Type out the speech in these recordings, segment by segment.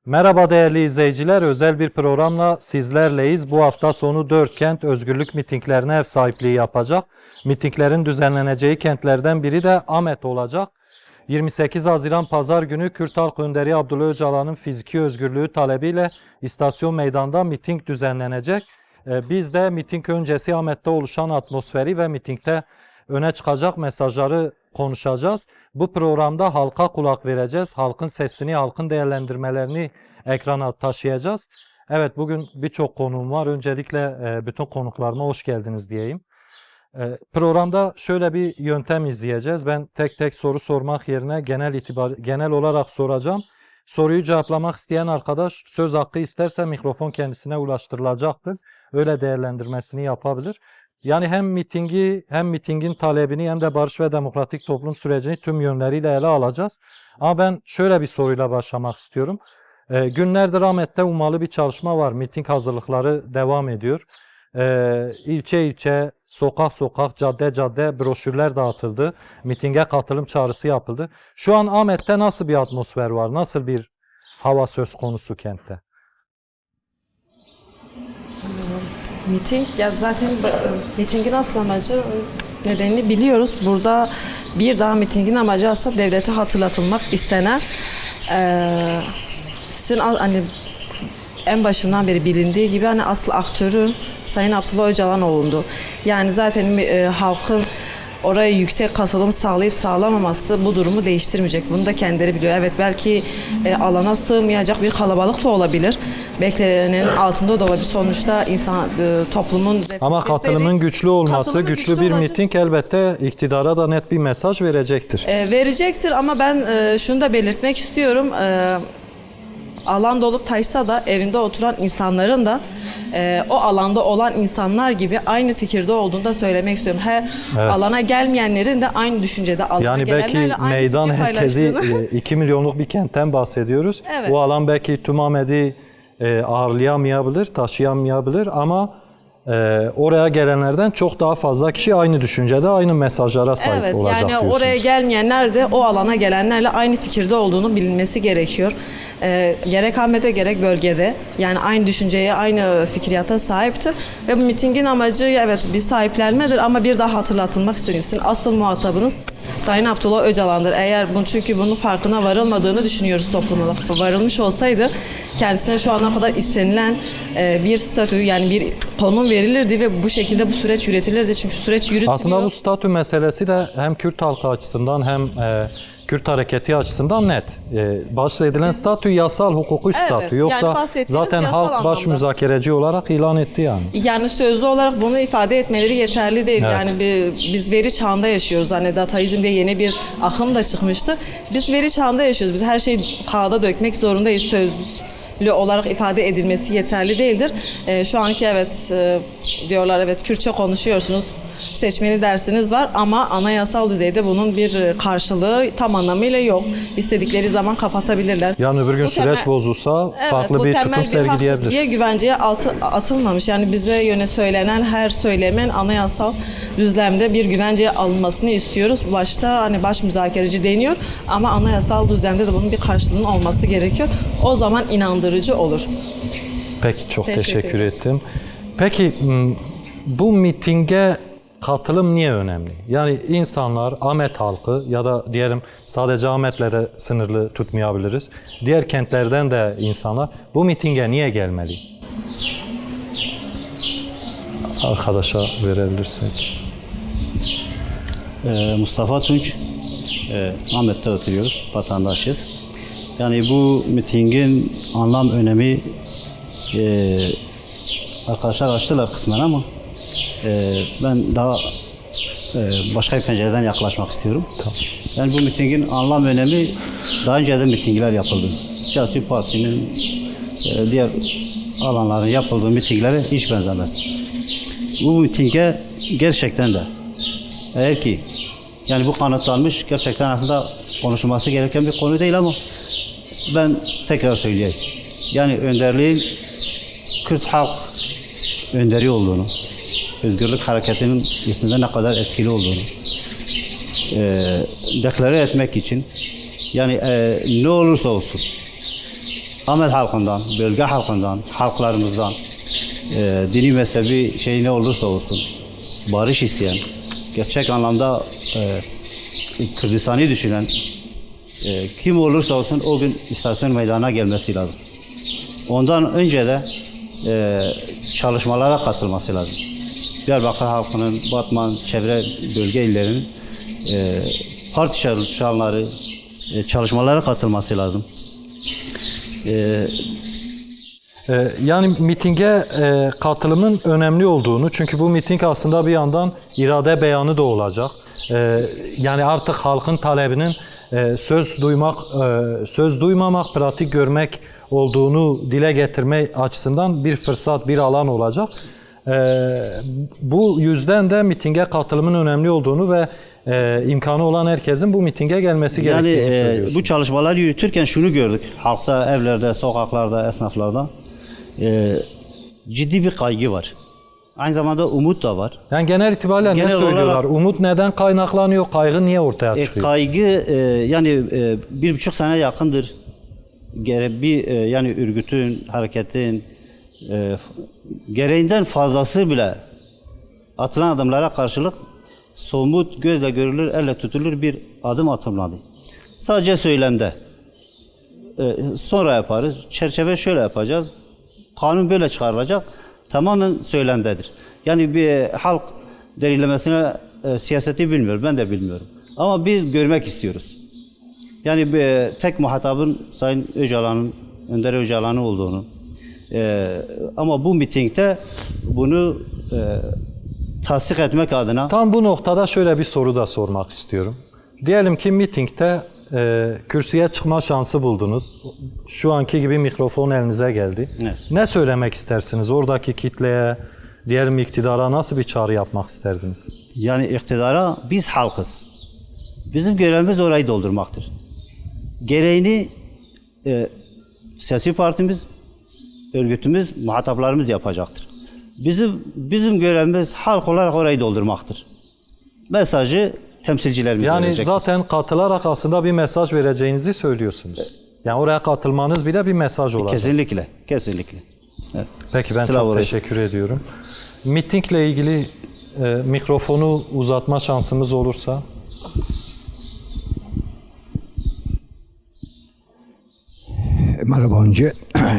Merhaba değerli izleyiciler, özel bir programla sizlerleyiz. Bu hafta sonu 4 kent özgürlük mitinglerine ev sahipliği yapacak. Mitinglerin düzenleneceği kentlerden biri de Ahmet olacak. 28 Haziran Pazar günü Kürt Halk Önderi Abdullah Öcalan'ın fiziki özgürlüğü talebiyle istasyon meydanında miting düzenlenecek. Biz de miting öncesi Ahmet'te oluşan atmosferi ve mitingde öne çıkacak mesajları konuşacağız. Bu programda halka kulak vereceğiz. Halkın sesini, halkın değerlendirmelerini ekrana taşıyacağız. Evet, bugün birçok konuğum var. Öncelikle bütün konuklarıma hoş geldiniz diyeyim. Programda şöyle bir yöntem izleyeceğiz. Ben tek tek soru sormak yerine genel olarak soracağım. Soruyu cevaplamak isteyen arkadaş söz hakkı isterse mikrofon kendisine ulaştırılacaktır. Öyle değerlendirmesini yapabilir. Yani hem mitingin talebini hem de barış ve demokratik toplum sürecini tüm yönleriyle ele alacağız. Ama ben şöyle bir soruyla başlamak istiyorum. Günlerdir Ahmet'te ummalı bir çalışma var. Miting hazırlıkları devam ediyor. İlçe ilçe, sokak sokak, cadde cadde broşürler dağıtıldı. Mitinge katılım çağrısı yapıldı. Şu an Ahmet'te nasıl bir atmosfer var? Nasıl bir hava söz konusu kentte? Miting, ya zaten mitingin asıl amacı nedenini biliyoruz. Burada bir daha mitingin amacı aslında devlete hatırlatılmak istenen sizin hani en başından beri bilindiği gibi hani asıl aktörü Sayın Abdullah Öcalan olundu. Yani zaten halkın oraya yüksek katılım sağlayıp sağlamaması bu durumu değiştirmeyecek. Bunu da kendileri biliyor. Evet, belki alana sığmayacak bir kalabalık da olabilir. Beklenenin altında da olabilir. Sonuçta toplumun ama katılımın güçlü olması, güçlü bir miting elbette iktidara da net bir mesaj verecektir. Verecektir ama ben şunu da belirtmek istiyorum. Alan dolup taşsa da evinde oturan insanların da o alanda olan insanlar gibi aynı fikirde olduğunu da söylemek istiyorum. Evet. Alana gelmeyenlerin de aynı düşüncede, alana yani belki meydan herkesi 2 milyonluk bir kentten bahsediyoruz. Evet. O alan belki tüm Ahmet'i ağırlayamayabilir, taşıyamayabilir ama oraya gelenlerden çok daha fazla kişi aynı düşüncede, aynı mesajlara sahip olacak yani diyorsunuz. oraya gelmeyenler de o alana gelenlerle aynı fikirde olduğunu bilinmesi gerekiyor. Gerek Ahmet'e gerek bölgede yani aynı düşünceye, aynı fikriyata sahiptir. Ve bu mitingin amacı evet bir sahiplenmedir ama bir daha hatırlatılmak istiyorum. Sizin asıl muhatabınız Sayın Abdullah Öcalan'dır. Çünkü bunun farkına varılmadığını düşünüyoruz toplum olarak. Varılmış olsaydı kendisine şu ana kadar istenilen bir statü yani bir konum verilirdi ve bu şekilde bu süreç yürütülürdü. Çünkü süreç yürütülüyor. Aslında bu statü meselesi de hem Kürt halkı açısından hem Kürt hareketi açısından net. Bahsedilen statü yasal, hukuki statü. Yoksa yani zaten halk baş müzakereci olarak ilan etti yani. Yani sözlü olarak bunu ifade etmeleri yeterli değil. Evet. Yani biz veri çağında yaşıyoruz. Hani dataizm diye yeni bir akım da çıkmıştı. Biz veri çağında yaşıyoruz. Biz her şeyi kağıda dökmek zorundayız. Sözlü olarak ifade edilmesi yeterli değildir. Şu anki diyorlar evet Kürtçe konuşuyorsunuz. Seçmeni dersiniz var ama anayasal düzeyde bunun bir karşılığı tam anlamıyla yok. İstedikleri zaman kapatabilirler. Yani öbür gün süreç bozulsa farklı bir tutum sergileyebilir. Diye güvenceye atılmamış. Yani bize yöne söylenen her söylemin anayasal düzlemde bir güvenceye alınmasını istiyoruz. Başta hani baş müzakereci deniyor ama anayasal düzlemde de bunun bir karşılığının olması gerekiyor. O zaman inandırıcı olur. Peki, çok teşekkür ettim. Peki bu mitinge katılım niye önemli? Yani insanlar, Ahmet halkı ya da diyelim sadece Ahmet'lere sınırlı tutmayabiliriz. Diğer kentlerden de insanlar bu mitinge niye gelmeli? Arkadaşa verebilirsek. Mustafa Tunç, Ahmet'te oturuyoruz, vatandaşız. Yani bu mitingin anlam önemi arkadaşlar açtılar kısmen ama ben daha başka bir pencereden yaklaşmak istiyorum. Tamam. Yani bu mitingin anlam önemi daha önceden mitingler yapıldı. Siyasi partinin diğer alanların yapıldığı mitinglere hiç benzemez. Bu mitinge gerçekten de eğer ki yani bu kanıtlanmış gerçekten aslında konuşulması gereken bir konu değil ama ben tekrar söyleyeyim. Yani önderliğin Kürt halk önderi olduğunu, özgürlük hareketinin üstünde ne kadar etkili olduğunu deklare etmek için yani ne olursa olsun Ahmet halkından, bölge halkından, halklarımızdan, dini mezhebi şey ne olursa olsun, barış isteyen, gerçek anlamda Kürdistan'ı düşünen, kim olursa olsun o gün istasyon meydana gelmesi lazım. Ondan önce de çalışmalara katılması lazım. Diyarbakır halkının, Batman, çevre bölge illerinin parti çalışanları çalışmalara katılması lazım. Yani mitinge katılımın önemli olduğunu, çünkü bu miting aslında bir yandan irade beyanı da olacak. Yani artık halkın talebinin söz duymamak, pratik görmek olduğunu dile getirme açısından bir fırsat, bir alan olacak. Bu yüzden de mitinge katılımın önemli olduğunu ve imkanı olan herkesin bu mitinge gelmesi gerektiğini söylüyorsunuz. Bu çalışmaları yürütürken şunu gördük. Halkta, evlerde, sokaklarda, esnaflarda ciddi bir kaygı var. Aynı zamanda umut da var. Yani genel itibariyle Genel ne söylüyorlar? olarak, Umut neden kaynaklanıyor? Kaygı niye ortaya çıkıyor? kaygı yani 1,5 sene yakındır. Yani örgütün, hareketin gereğinden fazlası bile atılan adımlara karşılık somut, gözle görülür, elle tutulur bir adım atılmadı. Sadece söylemde. Sonra yaparız. Çerçeve şöyle yapacağız. Kanun böyle çıkarılacak. Tamamen söylemdedir. Yani bir halk derinlemesine siyaseti bilmiyor. Ben de bilmiyorum. Ama biz görmek istiyoruz. Yani tek muhatabın Sayın Öcalan'ın, Önder Öcalan'ın olduğunu. Ama bu mitingde bunu tasdik etmek adına... Tam bu noktada şöyle bir soru da sormak istiyorum. Diyelim ki mitingde kürsüye çıkma şansı buldunuz. Şu anki gibi mikrofon elinize geldi. Evet. Ne söylemek istersiniz? Oradaki kitleye, diyelim iktidara nasıl bir çağrı yapmak isterdiniz? Yani iktidara biz halkız. Bizim görevimiz orayı doldurmaktır. Gereğini siyasi partimiz, örgütümüz, muhataplarımız yapacaktır. Bizim görevimiz halk olarak orayı doldurmaktır. Mesajı temsilcilerimiz Yani verecektir. zaten katılarak aslında bir mesaj vereceğinizi söylüyorsunuz. Yani oraya katılmanız bile bir mesaj olacak. Kesinlikle, kesinlikle. Evet. Peki ben Sıra çok orası. teşekkür ediyorum. Mitingle ilgili mikrofonu uzatma şansımız olursa. Merhaba önce.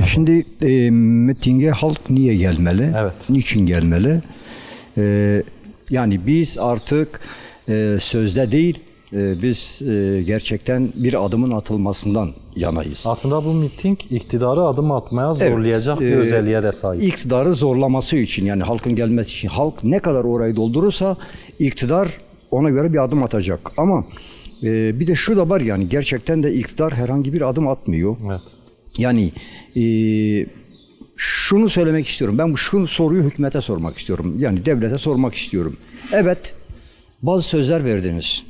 Şimdi mitinge halk niye gelmeli? Evet. Niçin gelmeli? Yani biz artık sözde değil, biz gerçekten bir adımın atılmasından yanayız. Aslında bu miting iktidarı adım atmaya zorlayacak bir özelliğe de sahip. İktidarı zorlaması için, yani halkın gelmesi için, halk ne kadar orayı doldurursa iktidar ona göre bir adım atacak. Ama bir de şu da var, yani gerçekten de iktidar herhangi bir adım atmıyor. Evet. Yani şunu söylemek istiyorum. Ben şu soruyu hükümete sormak istiyorum. Yani devlete sormak istiyorum. Evet, bazı sözler verdiniz.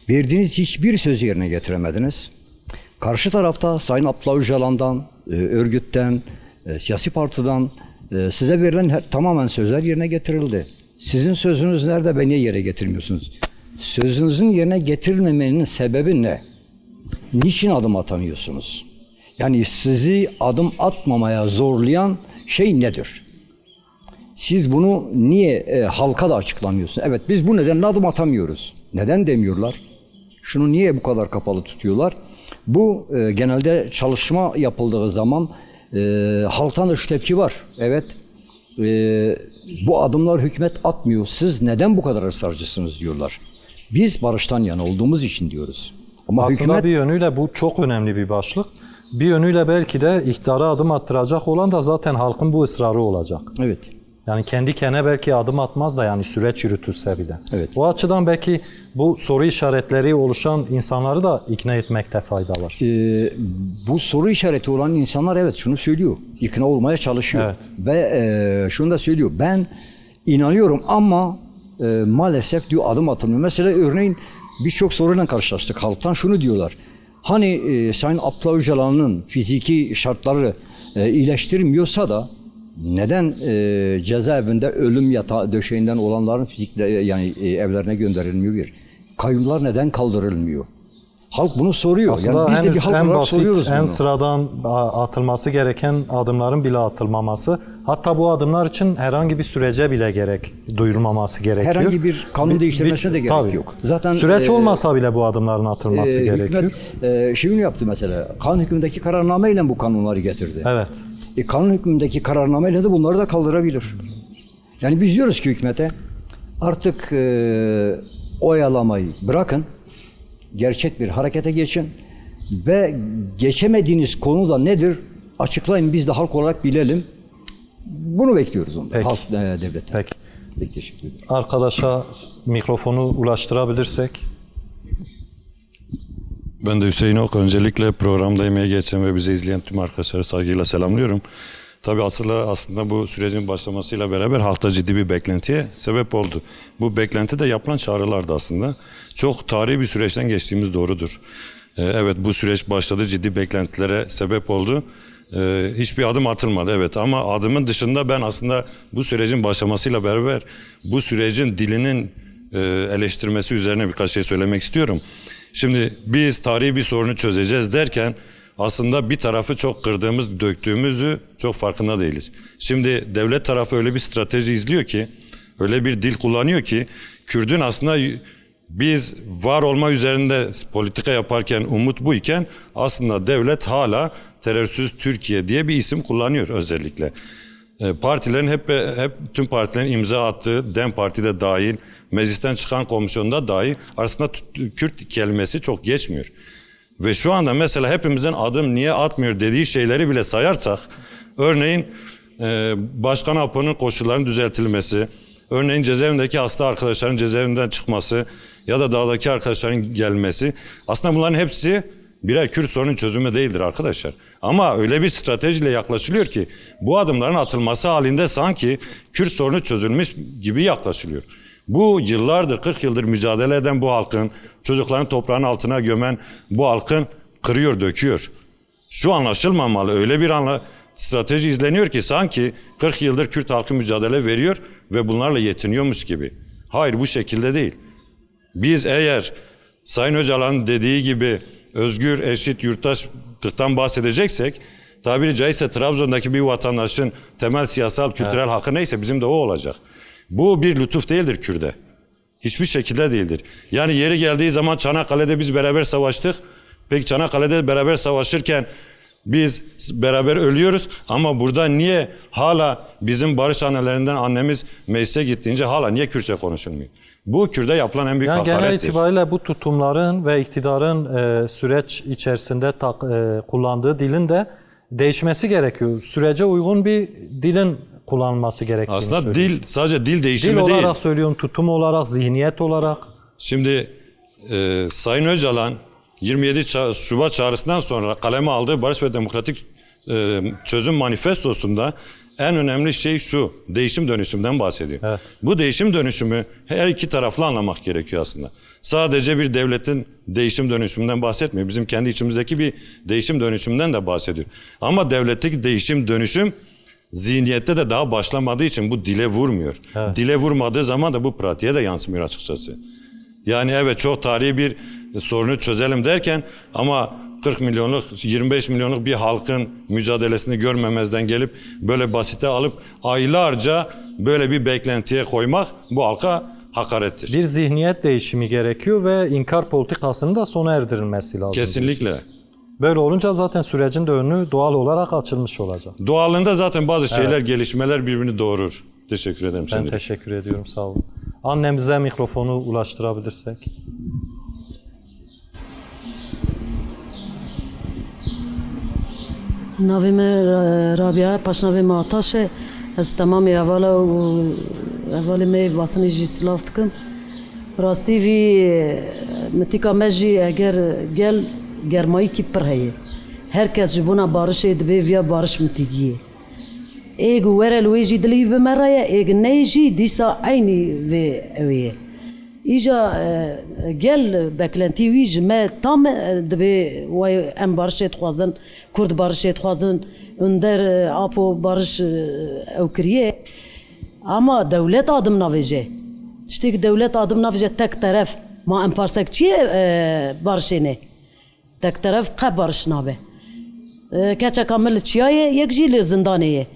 Verdiğiniz hiçbir sözü yerine getiremediniz. Karşı tarafta Sayın Abdullah Öcalan'dan, örgütten, siyasi partiden size verilen tamamen sözler yerine getirildi. Sizin sözünüz nerede ve niye yere getirmiyorsunuz? Sözünüzün yerine getirilmemenin sebebi ne? Niçin adım atamıyorsunuz? Yani sizi adım atmamaya zorlayan şey nedir? Siz bunu niye halka da açıklamıyorsunuz? Evet, biz bu nedenle adım atamıyoruz. Neden demiyorlar? Şunu niye bu kadar kapalı tutuyorlar? Bu genelde çalışma yapıldığı zaman halktan da şu tepki var. Evet, bu adımlar hükümet atmıyor. Siz neden bu kadar ısrarcısınız diyorlar. Biz barıştan yana olduğumuz için diyoruz. Ama Aslında hükümet... bir yönüyle bu çok önemli bir başlık. Bir yönüyle belki de iktidara adım attıracak olan da zaten halkın bu ısrarı olacak. Evet. Yani kendi kendine belki adım atmaz da, yani süreç yürütülse bile. Evet. O açıdan belki bu soru işaretleri oluşan insanları da ikna etmekte fayda var. Bu soru işareti olan insanlar evet şunu söylüyor. İkna olmaya çalışıyor. Evet. Ve şunu da söylüyor. Ben inanıyorum ama maalesef diyor adım atılmıyor. Mesela örneğin birçok soruyla karşılaştık halktan. Şunu diyorlar. Hani Sayın Abdullah Öcalan'ın fiziki şartları iyileştirmiyorsa da neden cezaevinde ölüm yatağı döşeğinden olanların fizikle yani evlerine gönderilmiyor bir? Kayyumlar neden kaldırılmıyor? Halk bunu soruyor. Aslında Yani biz de bir halk en olarak basit, soruyoruz en bunu. sıradan atılması gereken adımların bile atılmaması. Hatta bu adımlar için herhangi bir sürece bile gerek duyurulmaması gerekiyor. Herhangi bir kanun değiştirmesine de gerek tabii. yok. Zaten Süreç olmasa bile bu adımların atılması gerekiyor. Hükümet şunu yaptı mesela. Kanun hükmündeki kararnameyle bu kanunları getirdi. Evet. Kanun hükmündeki kararnameyle de bunları da kaldırabilir. Yani biz diyoruz ki hükümete artık oyalamayı bırakın, gerçek bir harekete geçin ve geçemediğiniz konu da nedir açıklayın, biz de halk olarak bilelim. Bunu bekliyoruz ondan. Peki. Halk devletten. Peki. Peki, teşekkür ederim. Arkadaşa mikrofonu ulaştırabilirsek. Ben de Hüseyin Ok. Öncelikle programda emeği geçen ve bizi izleyen tüm arkadaşları saygıyla selamlıyorum. Tabii aslında bu sürecin başlamasıyla beraber halkta ciddi bir beklentiye sebep oldu. Bu beklenti de yapılan çağrılardı aslında. Çok tarihi bir süreçten geçtiğimiz doğrudur. Evet, bu süreç başladı, ciddi beklentilere sebep oldu. Hiçbir adım atılmadı, evet, ama adımın dışında ben aslında bu sürecin başlamasıyla beraber bu sürecin dilinin eleştirmesi üzerine birkaç şey söylemek istiyorum. Şimdi biz tarihi bir sorunu çözeceğiz derken aslında bir tarafı çok kırdığımız, döktüğümüzü çok farkında değiliz. Şimdi devlet tarafı öyle bir strateji izliyor ki, öyle bir dil kullanıyor ki, Kürt'ün aslında biz var olma üzerinde politika yaparken umut bu iken aslında devlet hala terörsüz Türkiye diye bir isim kullanıyor özellikle. Partilerin hep tüm partilerin imza attığı, DEM Parti de dahil, meclisten çıkan komisyonda dahil aslında Kürt kelimesi çok geçmiyor. Ve şu anda mesela hepimizin adım niye atmıyor dediği şeyleri bile sayarsak, örneğin Başkan Apo'nun koşullarının düzeltilmesi, örneğin cezaevindeki hasta arkadaşların cezaevinden çıkması ya da dağdaki arkadaşların gelmesi, aslında bunların hepsi birer Kürt sorunun çözümü değildir arkadaşlar. Ama öyle bir stratejiyle yaklaşılıyor ki bu adımların atılması halinde sanki Kürt sorunu çözülmüş gibi yaklaşılıyor. Bu yıllardır, 40 yıldır mücadele eden bu halkın, çocukların toprağın altına gömen bu halkın kırıyor, döküyor. Şu anlaşılmamalı, öyle bir strateji izleniyor ki sanki 40 yıldır Kürt halkı mücadele veriyor ve bunlarla yetiniyormuş gibi. Hayır, bu şekilde değil. Biz eğer Sayın Öcalan'ın dediği gibi özgür, eşit, yurttaşlıktan bahsedeceksek, tabiri caizse Trabzon'daki bir vatandaşın temel siyasal, kültürel hakkı neyse bizim de o olacak. Bu bir lütuf değildir Kürt'e. Hiçbir şekilde değildir. Yani yeri geldiği zaman Çanakkale'de biz beraber savaştık. Peki Çanakkale'de beraber savaşırken biz beraber ölüyoruz ama burada niye hala bizim barış annelerinden annemiz meclise gittiğince hala niye Kürtçe konuşulmuyor? Bu Kürt'e yapılan en büyük Yani genel hakarettir. itibariyle bu tutumların ve iktidarın süreç içerisinde kullandığı dilin de değişmesi gerekiyor. Sürece uygun bir dilin kullanılması gerektiğini Aslında söylüyor. dil sadece dil değişimi Dil değil. olarak söylüyorum, tutum olarak, zihniyet olarak. Şimdi Sayın Öcalan 27 Şubat çağrısından sonra kaleme aldığı Barış ve Demokratik Çözüm Manifestosu'nda en önemli şey şu, değişim dönüşümden bahsediyor. Evet. Bu değişim dönüşümü her iki taraflı anlamak gerekiyor aslında. Sadece bir devletin değişim dönüşümünden bahsetmiyor. Bizim kendi içimizdeki bir değişim dönüşümden de bahsediyor. Ama devletteki değişim dönüşüm zihniyette de daha başlamadığı için bu dile vurmuyor. Evet. Dile vurmadığı zaman da bu pratiğe de yansımıyor açıkçası. Yani evet, çok tarihi bir sorunu çözelim derken ama 40 milyonluk, 25 milyonluk bir halkın mücadelesini görmemezden gelip böyle basite alıp aylarca böyle bir beklentiye koymak bu halka hakarettir. Bir zihniyet değişimi gerekiyor ve inkar politikasının da sona erdirilmesi lazım. Kesinlikle. Böyle olunca zaten sürecin de önü doğal olarak açılmış olacak. Doğalında zaten bazı şeyler, gelişmeler birbirini doğurur. Teşekkür ederim. Ben şimdilik. teşekkür ediyorum, sağ olun. Annemize mikrofonu ulaştırabilirsek. Navê me Rabia, paşnavê me Ataş e. Ez temamê evalê me basînê jî silav dikim. Rastî vî mitika me jî eger gel germayîkî pir heye. Herkes ji bona barişê dibe viya barış mitigiyê. Êg were li wê jî dilê bi me re ye, êg neyê jî dîsa eynî vê ew ê ye. Îja gel beklentî wî ji me tam dibe way em barişê dixwazin, Kurd barişê dixwazin, under apo barış ew kiriye. Ama devlet adım navêje. Tiştekî devlet adım navêje tek teref. Ma em parsek çi ye barişê ne? tek taraf qe barış nabe. Keçeka mil çiyaye yek jî li zindanê ye.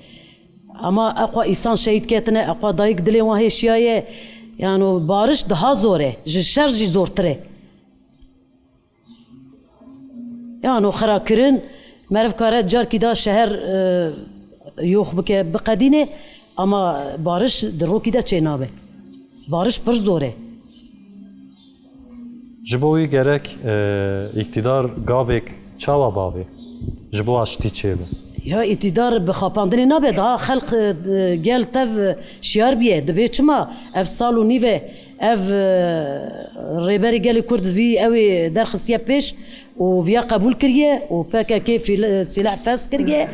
Ama eqwa insan şehit ketine, eqwa dayık dilê wan hêşiyaye. Yani barış daha zor e. Ji şer jî zortir e. Yani o xirakirin meriv kare carkî da şeher yok bike biqedîne ama barış di rokî de çê nabe. Barış pir zor e. Ji bo wî gerek iktidar gavek çawa bavê ji bo aştî çêbin. Ya iktidar bi xapandinê nabe daha xelq gel tev şiyar biye dibe çima ev sal û nîve ev rêberê gelê Kurd vî ew ê derxistiye pêş û viya qebûl kiriye û PKK silah fes kiriye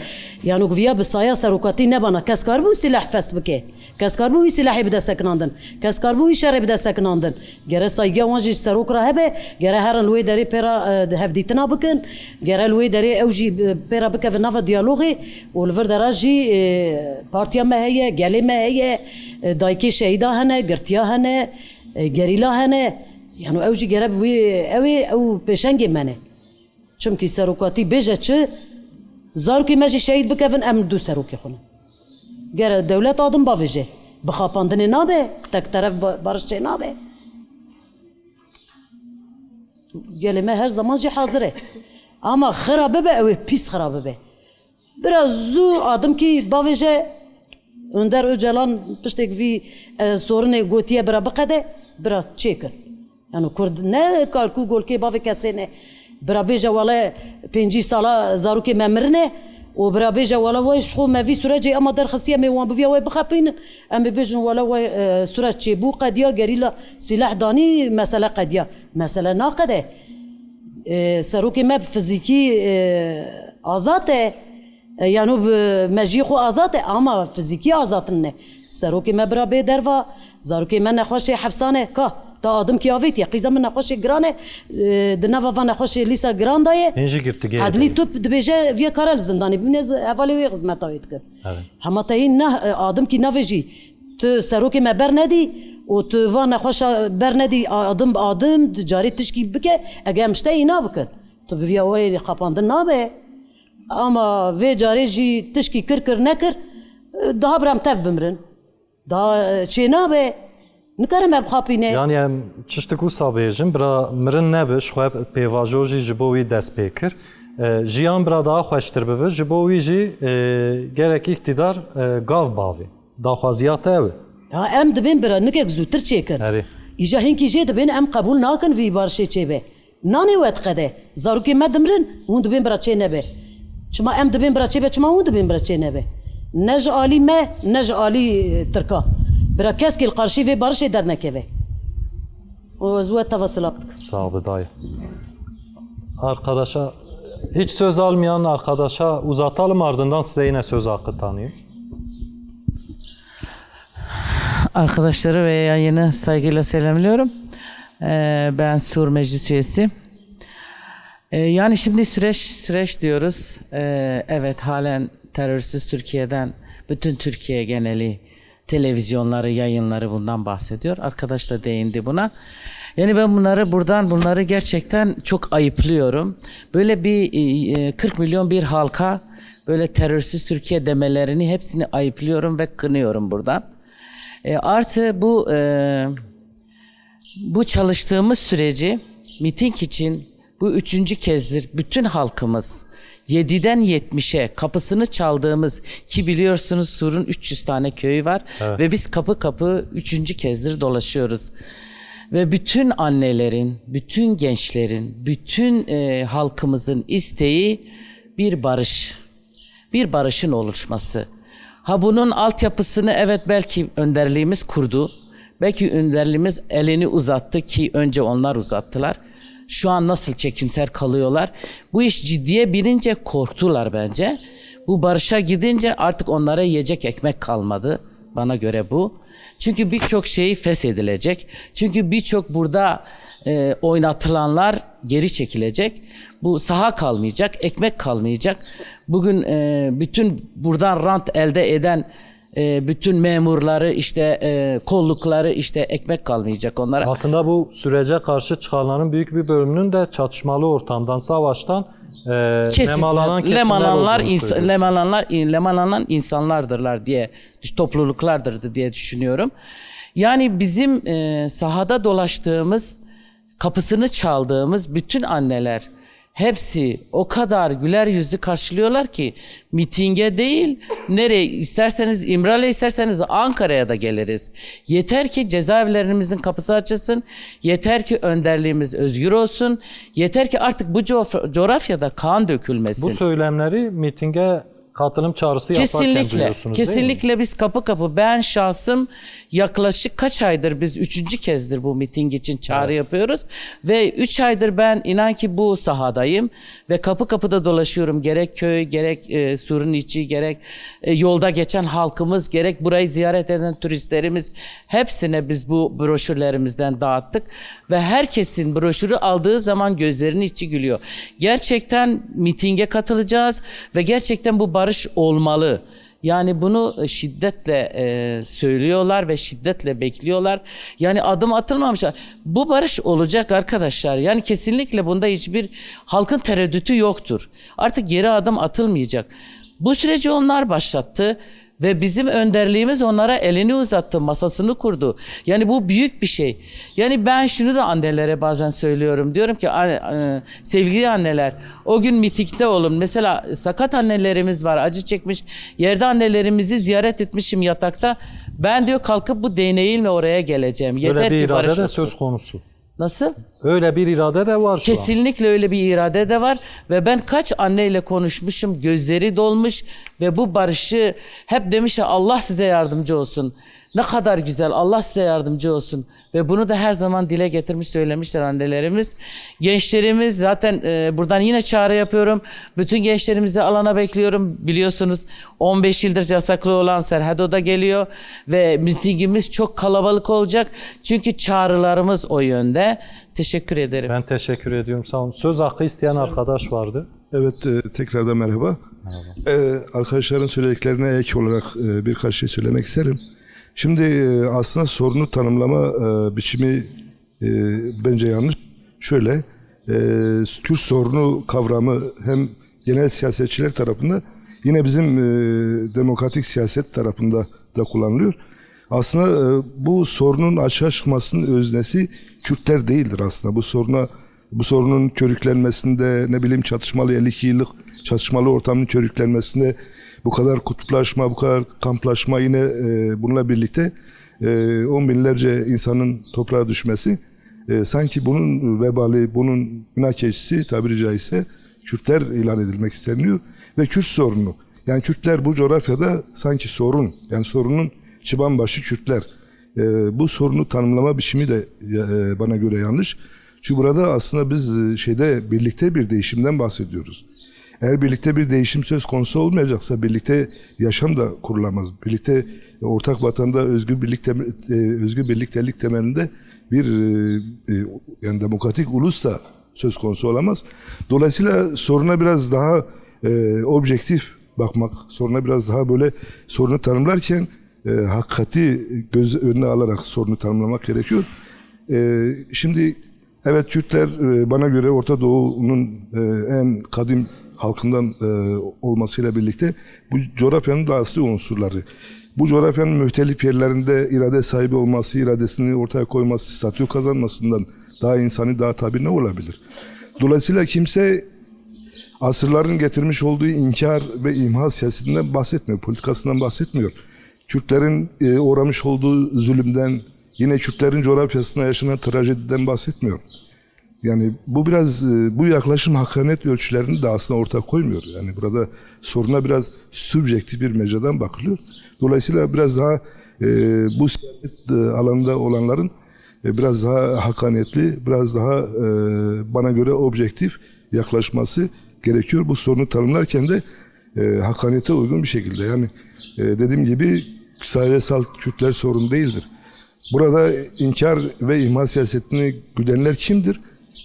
yani viya bi saya serokatî nebana kes karbû silah fes bike kes karbû wî silahê bi destekinandin kes karbû wî şerê bi destekinandin gere saygiya wan jî serok ra hebe gere herin li wê derê pêra hevdîtina bikin gere li wê derê ew jî pêra bikevin nava diyalogê û li vir dera jî partiya me heye gelê me heye dayikê şehîda hene girtiya hene gerîla hene yani ew jî gere wî ew ê ew pêşengê me ne çimkî serokatî bêje çi zarokê me jî şehîd bikevin em dû serokê xwinin gere dewlet adim bavêje bi xapandinê nabe tek teref barış çê nabe gelê me her zaman jî hazir e ama xira bibe ew ê pîs xira bibe biraz zû adim kî bavêje Önder Öcalan piştek vî sorunê gotiye bira biqede bira çêkin yani Kurd ne karkû golkê bavê kesê ne bira bêje wala 5 sala zarokê me mirine û bira bêje wala way xwe me vî sürecê ema derxistiye me wan biviya way bixapînin em ê bêjin wala way süreç çêbû qediya gerîla silah danî mesele qediya mesele naqede serokê me fizîkî azad e yani me jî xwe azad e ama fizîkî azadin ne serokê me bira bê derva zarokê me nexweşê hefsane ka ta adim kî avêtiye qîza min nexweşê giran e di nava van nexweşê lîsa giran daye Hên jî girtîgehê Edlî tu dibêje viya kara li zindanê bîne hevalê wê xizmeta wê dikin hema te hîn adim kî navê jî tu serokê me bernedî û tu van nexweşa bernedî adim carê tişkî bike ege em tiştê nabikin tu bi viya wê xapandin nabe ama vê carê jî tişkî kir nekir daha bir em tev bimirin daha çê nabe nikarim em bixapîne Yani em çiştik wisa bêjin bira mirin nebe ji xwe pêvajo jî ji bo wî dest pê kir jiyan bira daha xweştir bibe ji bo wî jî gerek iktidar gav bavê daxwaziya te ew e ya em dibên bira nikek zûtir çêkin herê îja hinkî jê dibên em qebûl nakin vî barişê çêbe nanê we diqede zarokê me dimirin hûn dibên bira çê nebe çima em dibên bira çêbe çima hûn dibên bira çê nebe ne ji alî me ne ji alî Tirka bira keskê li qarşî vê barişê dernekeve û ez we teva silah dikim Sağ ol dayı. Arkadaşa hiç söz almayan arkadaşa uzatalım ardından size yine söz hakkı tanıyayım. Arkadaşları ve yayını saygıyla selamlıyorum. Ben Sur Meclis üyesi. Yani şimdi süreç diyoruz. Evet halen terörsüz Türkiye'den bütün Türkiye geneli televizyonları, yayınları bundan bahsediyor. Arkadaş da değindi buna. Yani ben bunları gerçekten çok ayıplıyorum. Böyle bir 40 milyon bir halka böyle terörsüz Türkiye demelerini hepsini ayıplıyorum ve kınıyorum buradan. Artı bu çalıştığımız süreci miting için bu 3. kezdir bütün halkımız 7'den 70'e kapısını çaldığımız ki biliyorsunuz Sur'un 300 tane köyü var ve biz kapı kapı 3. kezdir dolaşıyoruz. Ve bütün annelerin, bütün gençlerin, bütün halkımızın isteği bir barışın oluşması. Bunun altyapısını evet belki önderliğimiz kurdu. Belki önderliğimiz elini uzattı ki önce onlar uzattılar. Şu an nasıl çekimser kalıyorlar. Bu iş ciddiye binince korktular bence. Bu barışa gidince artık onlara yiyecek ekmek kalmadı. Bana göre bu. Çünkü birçok şey feshedilecek. Çünkü birçok burada oynatılanlar geri çekilecek. Bu saha kalmayacak, ekmek kalmayacak. Bugün bütün buradan rant elde eden Bütün memurları işte kollukları işte ekmek kalmayacak onlara. Aslında bu sürece karşı çıkanların büyük bir bölümünün de çatışmalı ortamdan, savaştan nemalanan kesimler Lemalanlar, olduğunu söylüyorsun. lemalanan insanlardırlar diye, topluluklardır diye düşünüyorum. Yani bizim sahada dolaştığımız, kapısını çaldığımız bütün anneler hepsi o kadar güler yüzlü karşılıyorlar ki mitinge değil, nereye isterseniz İmralı'ya, isterseniz Ankara'ya da geliriz. Yeter ki cezaevlerimizin kapısı açılsın, yeter ki önderliğimiz özgür olsun, yeter ki artık bu coğrafyada kan dökülmesin. Bu söylemleri mitinge katılım çağrısı yaparken Kesinlikle, duyuyorsunuz değil mi? kesinlikle biz kapı kapı, ben şahsım yaklaşık kaç aydır, biz 3. kezdir bu miting için çağrı yapıyoruz ve 3 aydır ben inan ki bu sahadayım ve kapı kapıda dolaşıyorum, gerek köy, gerek surun içi, gerek yolda geçen halkımız, gerek burayı ziyaret eden turistlerimiz, hepsine biz bu broşürlerimizden dağıttık ve herkesin broşürü aldığı zaman gözlerinin içi gülüyor. Gerçekten mitinge katılacağız ve gerçekten bu barış olmalı. Yani bunu şiddetle söylüyorlar ve şiddetle bekliyorlar. Yani adım atılmamışlar. Bu barış olacak arkadaşlar. Yani kesinlikle bunda hiçbir halkın tereddütü yoktur. Artık geri adım atılmayacak. Bu süreci onlar başlattı. Ve bizim önderliğimiz onlara elini uzattı, masasını kurdu. Yani bu büyük bir şey. Yani ben şunu da annelere bazen söylüyorum. Diyorum ki sevgili anneler, o gün mitikte olun. Mesela sakat annelerimiz var, acı çekmiş. Yerde annelerimizi ziyaret etmişim yatakta. Ben diyor kalkıp bu değneğimle oraya geleceğim. Yeter Öyle bir ki barış irade de olsun. söz konusu. Nasıl? Öyle bir irade de var şu an. Kesinlikle öyle bir irade de var ve ben kaç anneyle konuşmuşum, gözleri dolmuş ve bu barışı hep demişler, Allah size yardımcı olsun. Ne kadar güzel, Allah size yardımcı olsun ve bunu da her zaman dile getirmiş, söylemişler annelerimiz. Gençlerimiz zaten buradan yine çağrı yapıyorum. Bütün gençlerimizi alana bekliyorum. Biliyorsunuz 15 yıldır yasaklı olan Serhado'da geliyor ve mitingimiz çok kalabalık olacak. Çünkü çağrılarımız o yönde. Teşekkür ederim. Ben teşekkür ediyorum. Sağ olun. Söz hakkı isteyen arkadaş vardı. Evet, tekrardan merhaba. Arkadaşların söylediklerine ek olarak birkaç şey söylemek isterim. Şimdi aslında sorunu tanımlama biçimi bence yanlış. Şöyle, Kürt sorunu kavramı hem genel siyasetçiler tarafından, yine bizim demokratik siyaset tarafında da kullanılıyor. Aslında bu sorunun açığa çıkmasının öznesi Kürtler değildir aslında. Bu sorunun körüklenmesinde, ne bileyim çatışmalı 52 yıllık çatışmalı ortamın körüklenmesinde, bu kadar kutuplaşma, bu kadar kamplaşma, yine bununla birlikte 10 binlerce insanın toprağa düşmesi, sanki bunun vebali, bunun günah keçisi tabiri caizse Kürtler ilan edilmek isteniyor. Ve Kürt sorunu, yani Kürtler bu coğrafyada sanki sorun, yani sorunun çıbanbaşı Kürtler. Bu sorunu tanımlama biçimi de bana göre yanlış. Çünkü burada aslında biz birlikte bir değişimden bahsediyoruz. Eğer birlikte bir değişim söz konusu olmayacaksa birlikte yaşam da kurulamaz. Birlikte ortak vatanda özgür birliktelik temelinde bir yani demokratik ulus da söz konusu olamaz. Dolayısıyla soruna biraz daha objektif bakmak, soruna biraz daha böyle sorunu tanımlarken hakikati göz önüne alarak sorunu tanımlamak gerekiyor. Şimdi evet, Kürtler bana göre Orta Doğu'nun en kadim halkından olmasıyla birlikte bu coğrafyanın da asli unsurları. Bu coğrafyanın muhtelif yerlerinde irade sahibi olması, iradesini ortaya koyması, statü kazanmasından daha insani, daha tabii ne olabilir? Dolayısıyla kimse asırların getirmiş olduğu inkar ve imha siyasetinden bahsetmiyor, politikasından bahsetmiyor. Kürtlerin uğramış olduğu zulümden, yine Kürtlerin coğrafyasında yaşanan trajediden bahsetmiyor. Yani bu biraz, bu yaklaşım hakaret ölçülerini de aslında ortaya koymuyor. Yani burada soruna biraz subjektif bir mecradan bakılıyor. Dolayısıyla biraz daha bu siyaset alanında olanların biraz daha hakaniyetli, biraz daha bana göre objektif yaklaşması gerekiyor. Bu sorunu tanımlarken de hakaniyete uygun bir şekilde. Yani dediğim gibi sayısal Kürtler sorun değildir. Burada inkar ve imha siyasetini güdenler kimdir?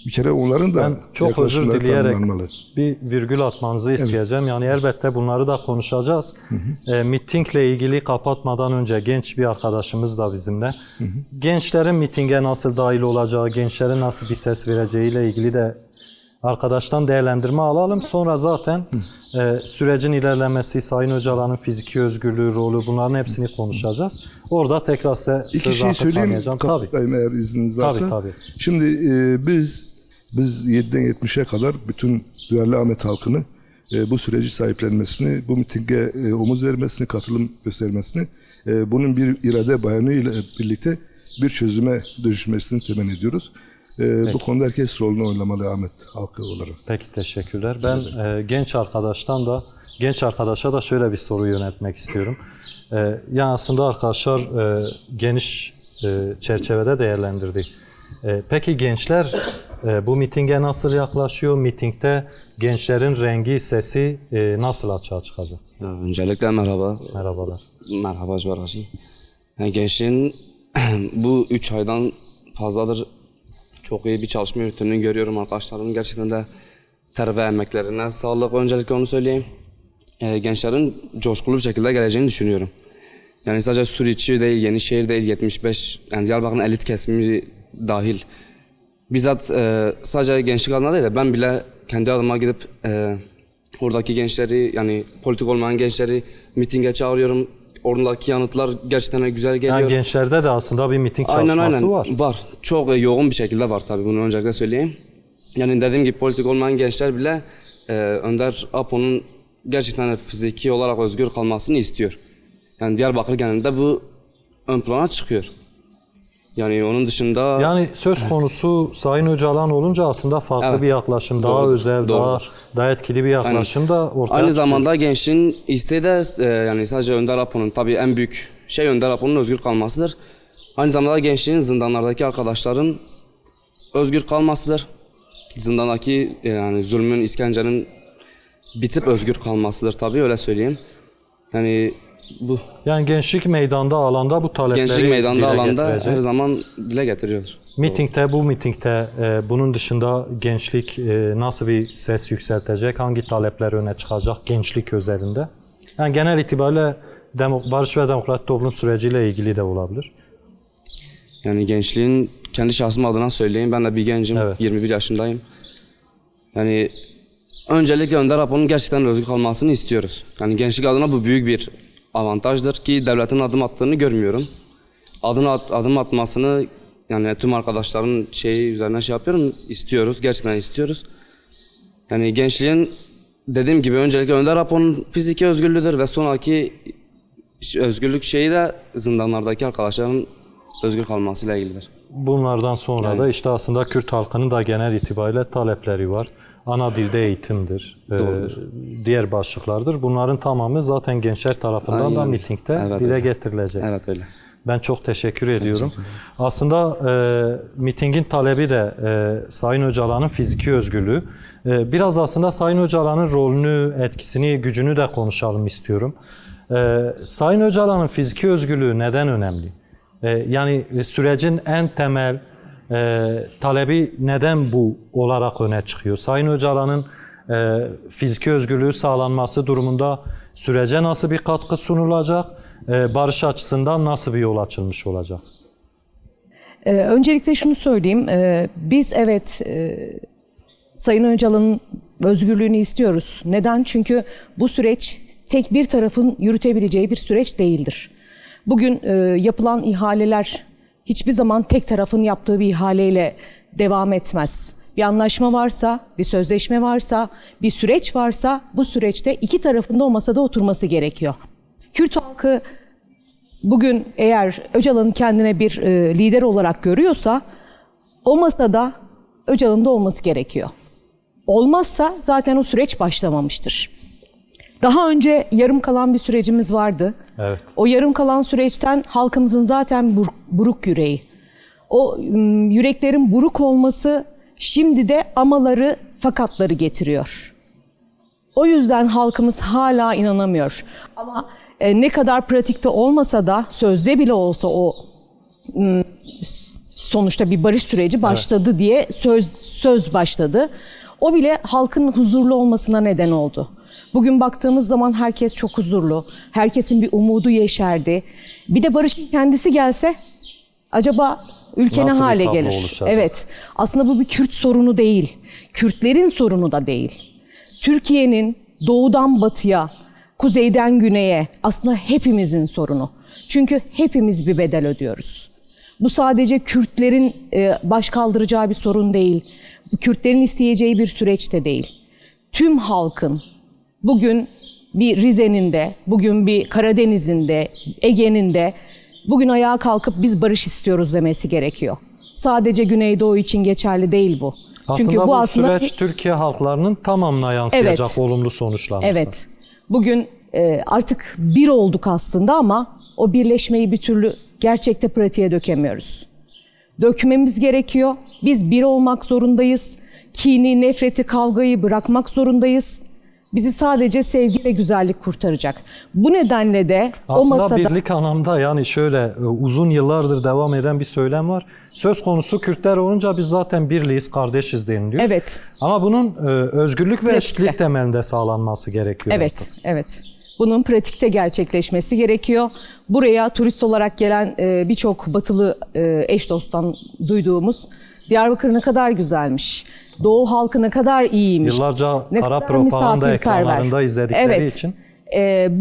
bir kere onların da Ben çok özür yaklaşımları dileyerek tanımlanmalı. bir virgül atmanızı isteyeceğim. Yani elbette bunları da konuşacağız. Mitingle ilgili kapatmadan önce genç bir arkadaşımız da bizimle. Gençlerin mitinge nasıl dahil olacağı, gençlerin nasıl bir ses vereceğiyle ilgili de arkadaştan değerlendirme alalım. Sonra zaten sürecin ilerlemesi, Sayın Öcalan'ın fiziki özgürlüğü, rolü, bunların hepsini konuşacağız. Orada tekrar size İki söz şey hakkı söyleyeyim, tanıyacağım. Tabii. eğer izniniz varsa. Tabii. Şimdi biz 7'den 70'e kadar bütün duyarlı Ahmet halkını bu süreci sahiplenmesini, bu mitinge omuz vermesini, katılım göstermesini, bunun bir irade beyanı ile birlikte bir çözüme dönüşmesini temenni ediyoruz. Bu konuda herkes rolünü oynamalı Ahmet halkı olarak. Peki, teşekkürler. Ben genç arkadaşa da şöyle bir soru yöneltmek istiyorum. Yani aslında arkadaşlar geniş çerçevede değerlendirdi. Peki gençler bu mitinge nasıl yaklaşıyor? Mitingde gençlerin rengi, sesi nasıl açığa çıkacak? Ya, öncelikle merhaba. Merhabalar. Merhaba Cvarasi. Yani gençliğin bu 3 aydan fazladır çok iyi bir çalışma yürüttüğünü görüyorum. Arkadaşlarımın gerçekten de ter ve emeklerine sağlık. Öncelikle onu söyleyeyim. Gençlerin coşkulu bir şekilde geleceğini düşünüyorum. Yani sadece Suriçi değil, Yenişehir değil, 75, yani Diyarbakır'ın elit kesimi dahil. Bizzat sadece gençlik adına değil de ben bile kendi adıma gidip oradaki gençleri, yani politik olmayan gençleri mitinge çağırıyorum. Oradaki yanıtlar gerçekten güzel geliyor. Yani gençlerde de aslında bir miting çalışması var. Var. Çok yoğun bir şekilde var tabii, bunu öncelikle söyleyeyim. Yani dediğim gibi politik olmayan gençler bile Önder Apo'nun gerçekten fiziki olarak özgür kalmasını istiyor. Yani Diyarbakır genelinde bu ön plana çıkıyor. Yani onun dışında... Yani söz konusu Sayın Öcalan olunca aslında farklı Evet. bir yaklaşım, daha Doğrudur, özel, doğrudur. daha etkili bir yaklaşım da ortaya Aynı çıkıyor. zamanda gençliğin isteği de yani sadece Önder Apo'nun, tabii en büyük şey Önder Apo'nun özgür kalmasıdır. Aynı zamanda gençliğin zindanlardaki arkadaşların özgür kalmasıdır. Zindandaki yani zulmün, işkencenin bitip özgür kalmasıdır tabii, öyle söyleyeyim. Yani bu Yani gençlik meydanda, alanda bu talepleri gençlik meydanda, dile alanda getirecek. her zaman dile getiriyordur. Bu mitingde bunun dışında gençlik nasıl bir ses yükseltecek, hangi talepler öne çıkacak gençlik özelinde? Yani genel itibariyle barış ve demokratik toplum süreciyle ilgili de olabilir. Yani gençliğin, kendi şahsım adına söyleyeyim, ben de bir gencim, Evet. 21 yaşındayım. Yani öncelikle Önder Apo'nun gerçekten özgür kalmasını istiyoruz. Yani gençlik adına bu büyük bir avantajdır ki devletin adım attığını görmüyorum. Adım atmasını, yani tüm arkadaşların üzerine yapıyorum, istiyoruz, gerçekten istiyoruz. Yani gençliğin, dediğim gibi, öncelikle Önder Apo'nun fiziki özgürlüğüdür ve sonraki özgürlük de zindanlardaki arkadaşların özgür kalmasıyla ilgilidir. Bunlardan sonra da işte aslında Kürt halkının da genel itibariyle talepleri var. Ana dilde eğitimdir, diğer başlıklardır. Bunların tamamı zaten gençler tarafından da mitingde dile getirilecek. Evet, öyle. Ben çok teşekkür ediyorum. Aslında mitingin talebi de Sayın Öcalan'ın fiziki özgürlüğü. Biraz aslında Sayın Öcalan'ın rolünü, etkisini, gücünü de konuşalım istiyorum. Sayın Öcalan'ın fiziki özgürlüğü neden önemli? Yani sürecin en temel talebi neden bu olarak öne çıkıyor? Sayın Öcalan'ın fiziki özgürlüğü sağlanması durumunda sürece nasıl bir katkı sunulacak? Barış açısından nasıl bir yol açılmış olacak? Öncelikle şunu söyleyeyim. Biz Sayın Öcalan'ın özgürlüğünü istiyoruz. Neden? Çünkü bu süreç tek bir tarafın yürütebileceği bir süreç değildir. Bugün yapılan ihaleler hiçbir zaman tek tarafın yaptığı bir ihaleyle devam etmez. Bir anlaşma varsa, bir sözleşme varsa, bir süreç varsa bu süreçte iki tarafın da o masada oturması gerekiyor. Kürt halkı bugün eğer Öcalan'ın kendine bir lider olarak görüyorsa o masada Öcalan'ın da olması gerekiyor. Olmazsa zaten o süreç başlamamıştır. Daha önce yarım kalan bir sürecimiz vardı. Evet. O yarım kalan süreçten halkımızın zaten buruk yüreği. O yüreklerin buruk olması şimdi de amaları, fakatları getiriyor. O yüzden halkımız hala inanamıyor. Ama ne kadar pratikte olmasa da sözde bile olsa o sonuçta bir barış süreci başladı diye söz başladı. O bile halkın huzurlu olmasına neden oldu. Bugün baktığımız zaman herkes çok huzurlu. Herkesin bir umudu yeşerdi. Bir de barışın kendisi gelse acaba ülke ne Nasıl bir hale tablo gelir? oluşacak? Evet. Aslında bu bir Kürt sorunu değil. Kürtlerin sorunu da değil. Türkiye'nin doğudan batıya, kuzeyden güneye aslında hepimizin sorunu. Çünkü hepimiz bir bedel ödüyoruz. Bu sadece Kürtlerin baş kaldıracağı bir sorun değil. Kürtlerin isteyeceği bir süreç de değil. Tüm halkın bugün bir Rize'nin de, bugün bir Karadeniz'in de, Ege'nin de bugün ayağa kalkıp biz barış istiyoruz demesi gerekiyor. Sadece Güneydoğu için geçerli değil bu. Çünkü bu süreç Türkiye halklarının tamamına yansıyacak Evet. olumlu sonuçlanması. Evet. Bugün artık bir olduk aslında ama o birleşmeyi bir türlü gerçekte pratiğe dökemiyoruz. Dökmemiz gerekiyor. Biz bir olmak zorundayız. Kini, nefreti, kavgayı bırakmak zorundayız. Bizi sadece sevgi ve güzellik kurtaracak. Bu nedenle de o Aslında masada... birlik anlamda yani şöyle uzun yıllardır devam eden bir söylem var. Söz konusu Kürtler olunca biz zaten birliğiz, kardeşiz deniliyor. Evet. Ama bunun özgürlük ve Pratikte. eşitlik temelinde sağlanması gerekiyor. Evet, evet. Bunun pratikte gerçekleşmesi gerekiyor. Buraya turist olarak gelen birçok batılı eş dosttan duyduğumuz Diyarbakır ne kadar güzelmiş, Doğu halkı ne kadar iyiymiş. Yıllarca ne kara kadar propaganda misafirperver. ekranlarında izledikleri için.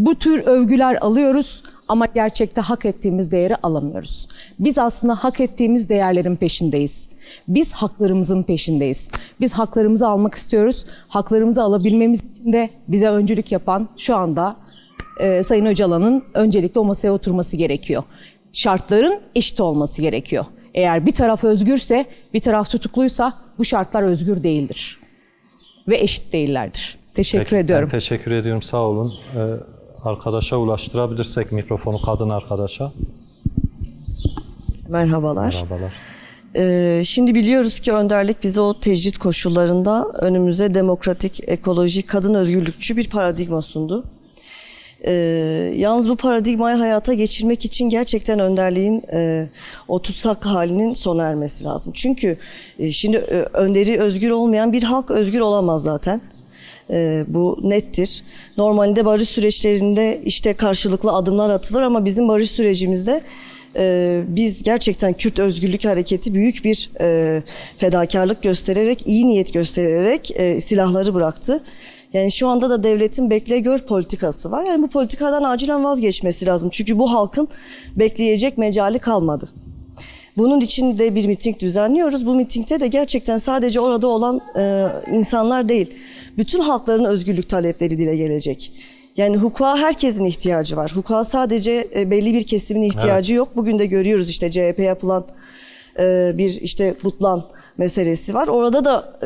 Bu tür övgüler alıyoruz ama gerçekte hak ettiğimiz değeri alamıyoruz. Biz aslında hak ettiğimiz değerlerin peşindeyiz. Biz haklarımızın peşindeyiz. Biz haklarımızı almak istiyoruz. Haklarımızı alabilmemiz için de bize öncülük yapan şu anda Sayın Öcalan'ın öncelikle o masaya oturması gerekiyor. Şartların eşit olması gerekiyor. Eğer bir taraf özgürse, bir taraf tutukluysa bu şartlar özgür değildir. Ve eşit değillerdir. Teşekkür Peki, ediyorum. ben teşekkür ediyorum, sağ olun. Arkadaşa ulaştırabilirsek mikrofonu, kadın arkadaşa. Merhabalar. Merhabalar. Şimdi biliyoruz ki önderlik bize o tecrit koşullarında önümüze demokratik, ekolojik, kadın özgürlükçü bir paradigma sundu. Yalnız bu paradigmayı hayata geçirmek için gerçekten önderliğin o tutsak halinin sona ermesi lazım. Çünkü şimdi önderi özgür olmayan bir halk özgür olamaz zaten. Bu nettir. Normalde barış süreçlerinde işte karşılıklı adımlar atılır ama bizim barış sürecimizde biz gerçekten Kürt Özgürlük Hareketi büyük bir fedakarlık göstererek, iyi niyet göstererek silahları bıraktı. Yani şu anda da devletin bekle gör politikası var. Yani bu politikadan acilen vazgeçmesi lazım. Çünkü bu halkın bekleyecek mecali kalmadı. Bunun için de bir miting düzenliyoruz. Bu mitingde de gerçekten sadece orada olan insanlar değil, bütün halkların özgürlük talepleri dile gelecek. Yani hukuka herkesin ihtiyacı var. Hukuka sadece belli bir kesimin ihtiyacı yok. Bugün de görüyoruz işte CHP yapılan bir işte butlan meselesi var. Orada da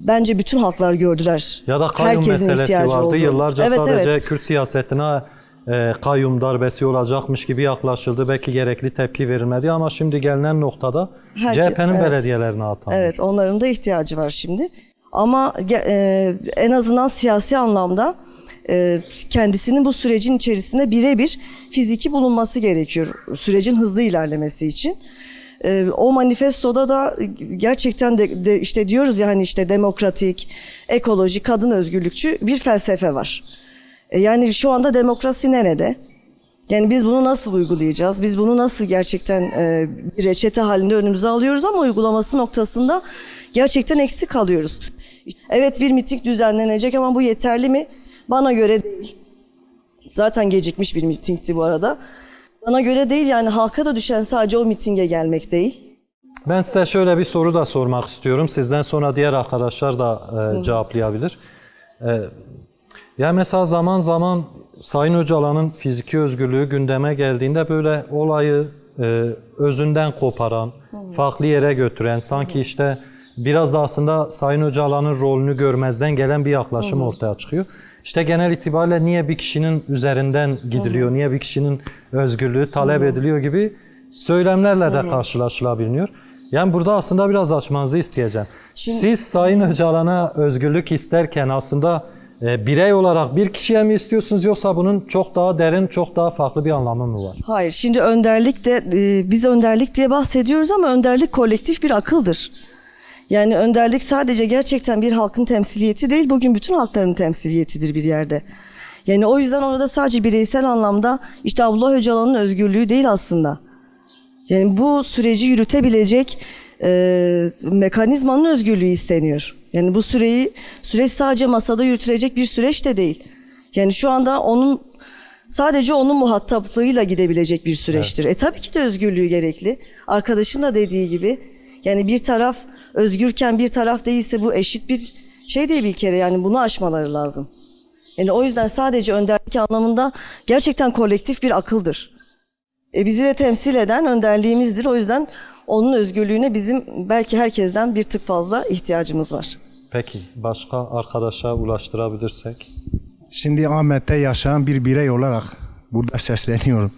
bence bütün halklar gördüler. Ya da kayyum herkesin meselesi ihtiyacı vardı. olduğunu. Yıllarca Evet, sadece evet. Kürt siyasetine kayyum darbesi olacakmış gibi yaklaşıldı. Belki gerekli tepki verilmedi ama şimdi gelinen noktada CHP'nin evet. belediyelerine atanmış. Evet, onların da ihtiyacı var şimdi. Ama en azından siyasi anlamda kendisinin bu sürecin içerisinde birebir fiziki bulunması gerekiyor. Sürecin hızlı ilerlemesi için. O manifestoda da gerçekten de işte diyoruz ya hani işte demokratik, ekolojik, kadın özgürlükçü bir felsefe var. Yani şu anda demokrasi nerede? Yani biz bunu nasıl uygulayacağız? Biz bunu nasıl gerçekten bir reçete halinde önümüze alıyoruz ama uygulaması noktasında gerçekten eksik kalıyoruz. Evet, bir miting düzenlenecek ama bu yeterli mi? Bana göre değil. Zaten gecikmiş bir mitingdi bu arada. Bana göre değil, yani halka da düşen sadece o mitinge gelmek değil. Ben size şöyle bir soru da sormak istiyorum. Sizden sonra diğer arkadaşlar da cevaplayabilir. Yani mesela zaman zaman Sayın Öcalan'ın fiziki özgürlüğü gündeme geldiğinde böyle olayı özünden koparan, farklı yere götüren, sanki işte biraz da aslında Sayın Öcalan'ın rolünü görmezden gelen bir yaklaşım ortaya çıkıyor. İşte genel itibariyle niye bir kişinin üzerinden gidiliyor, niye bir kişinin özgürlüğü talep ediliyor gibi söylemlerle de karşılaşılabiliyor. Yani burada aslında biraz açmanızı isteyeceğim. Siz Sayın Öcalan'a özgürlük isterken aslında Birey olarak bir kişiye mi istiyorsunuz yoksa bunun çok daha derin, çok daha farklı bir anlamı mı var? Hayır, şimdi önderlik de biz önderlik diye bahsediyoruz ama önderlik kolektif bir akıldır. Yani önderlik sadece gerçekten bir halkın temsiliyeti değil, bugün bütün halkların temsiliyetidir bir yerde. Yani o yüzden orada sadece bireysel anlamda işte Abdullah Öcalan'ın özgürlüğü değil aslında. Yani bu süreci yürütebilecek mekanizmanın özgürlüğü isteniyor. Yani bu süreç sadece masada yürütülecek bir süreç de değil. Yani şu anda sadece onun muhataplığıyla gidebilecek bir süreçtir. Evet. Tabii ki de özgürlüğü gerekli. Arkadaşın da dediği gibi yani bir taraf özgürken bir taraf değilse bu eşit bir şey değil bir kere, yani bunu aşmaları lazım. Yani o yüzden sadece önderlik anlamında gerçekten kolektif bir akıldır. Bizi de temsil eden önderliğimizdir. O yüzden onun özgürlüğüne bizim belki herkesten bir tık fazla ihtiyacımız var. Peki başka arkadaşa ulaştırabilirsek? Şimdi Ahmet'te yaşayan bir birey olarak burada sesleniyorum.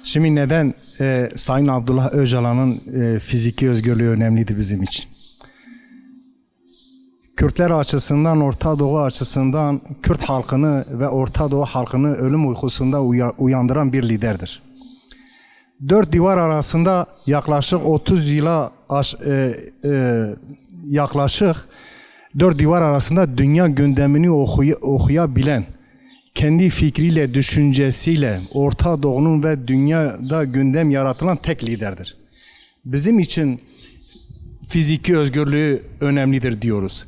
Şimdi neden Sayın Abdullah Öcalan'ın fiziki özgürlüğü önemlidir bizim için? Kürtler açısından, Orta Doğu açısından Kürt halkını ve Orta Doğu halkını ölüm uykusunda uyandıran bir liderdir. Dört divar arasında yaklaşık 30 yıla yaklaşık dört divar arasında dünya gündemini okuyabilen, kendi fikriyle, düşüncesiyle Orta Doğu'nun ve dünyada gündem yaratılan tek liderdir. Bizim için fiziki özgürlüğü önemlidir diyoruz.